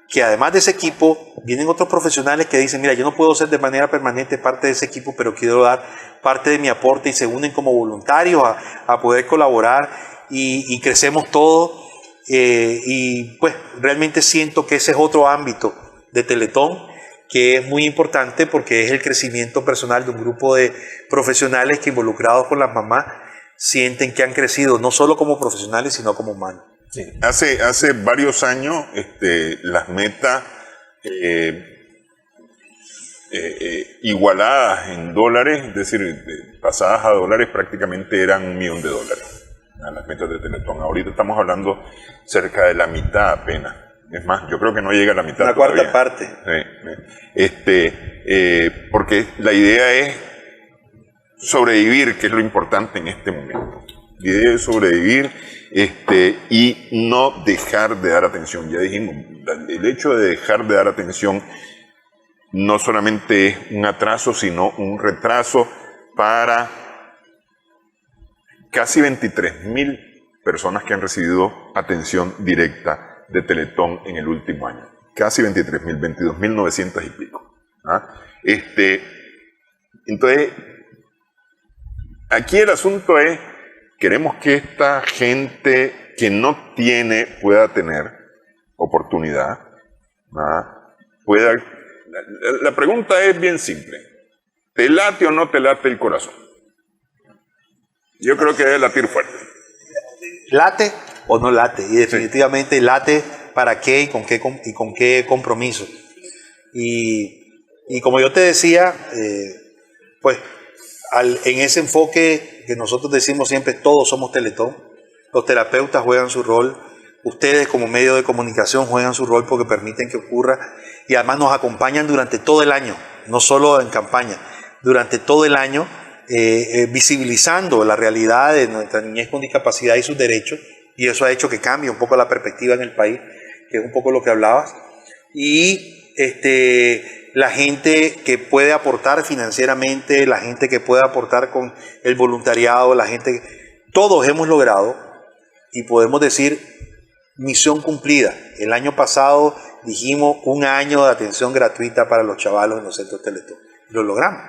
que además de ese equipo vienen otros profesionales que dicen, mira, yo no puedo ser de manera permanente parte de ese equipo, pero quiero dar parte de mi aporte, y se unen como voluntarios a poder colaborar y crecemos todos. Y pues realmente siento que ese es otro ámbito de Teletón que es muy importante, porque es el crecimiento personal de un grupo de profesionales que, involucrados con las mamás, sienten que han crecido no solo como profesionales sino como humanos. Sí. Hace varios años las metas igualadas en dólares, es decir, pasadas a dólares, prácticamente eran $1 millón a las metas de Teletón. Ahorita estamos hablando cerca de la mitad apenas. Es más, yo creo que no llega a la mitad. Una cuarta parte. Porque la idea es sobrevivir, que es lo importante en este momento. La idea es sobrevivir y no dejar de dar atención. Ya dijimos, el hecho de dejar de dar atención no solamente es un atraso, sino un retraso para casi 23.000 personas que han recibido atención directa de Teletón en el último año. Casi 23.000, 22.900 y pico. Entonces, aquí el asunto es, queremos que esta gente que no tiene pueda tener oportunidad, pueda. La pregunta es bien simple. ¿Te late o no te late el corazón? Yo creo que debe latir fuerte. ¿Late o no late? Y definitivamente sí. Late para qué y con qué compromiso. Y como yo te decía, pues en ese enfoque que nosotros decimos siempre, todos somos Teletón. Los terapeutas juegan su rol, ustedes como medio de comunicación juegan su rol porque permiten que ocurra, y además nos acompañan durante todo el año, no solo en campaña, durante todo el año, visibilizando la realidad de nuestra niñez con discapacidad y sus derechos, y eso ha hecho que cambie un poco la perspectiva en el país, que es un poco lo que hablabas, y la gente que puede aportar financieramente, la gente que puede aportar con el voluntariado, la gente, todos hemos logrado, y podemos decir, misión cumplida. El año pasado dijimos 1 año de atención gratuita para los chavalos en los centros Teletón. Lo logramos.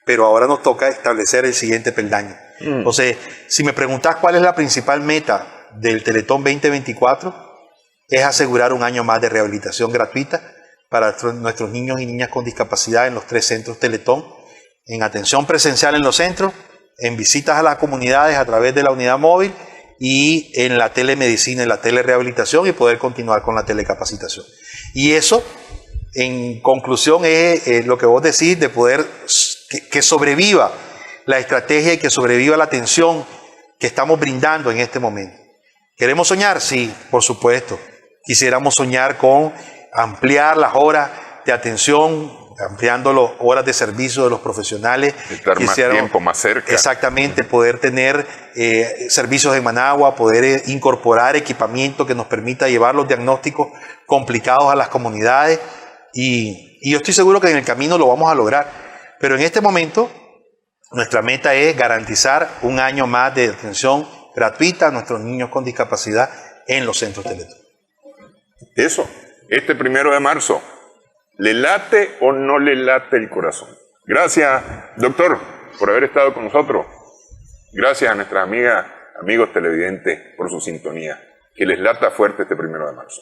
Pero ahora nos toca establecer el siguiente peldaño. Entonces, si me preguntas cuál es la principal meta del Teletón 2024, es asegurar 1 año más de rehabilitación gratuita para nuestros niños y niñas con discapacidad en los 3 centros Teletón, en atención presencial en los centros, en visitas a las comunidades a través de la unidad móvil y en la telemedicina, en la telerehabilitación, y poder continuar con la telecapacitación. Y eso, en conclusión, es lo que vos decís, de poder que sobreviva la estrategia y que sobreviva la atención que estamos brindando en este momento. ¿Queremos soñar? Sí, por supuesto. Quisiéramos soñar con ampliar las horas de atención, ampliando las horas de servicio de los profesionales. Estar más tiempo, más cerca. Exactamente, poder tener servicios en Managua, poder incorporar equipamiento que nos permita llevar los diagnósticos complicados a las comunidades. Y yo estoy seguro que en el camino lo vamos a lograr. Pero en este momento, nuestra meta es garantizar 1 año más de atención gratuita a nuestros niños con discapacidad en los centros Teletón. Eso, 1 de marzo. ¿Le late o no le late el corazón? Gracias, doctor, por haber estado con nosotros. Gracias a nuestras amigas, amigos televidentes por su sintonía. Que les lata fuerte 1 de marzo.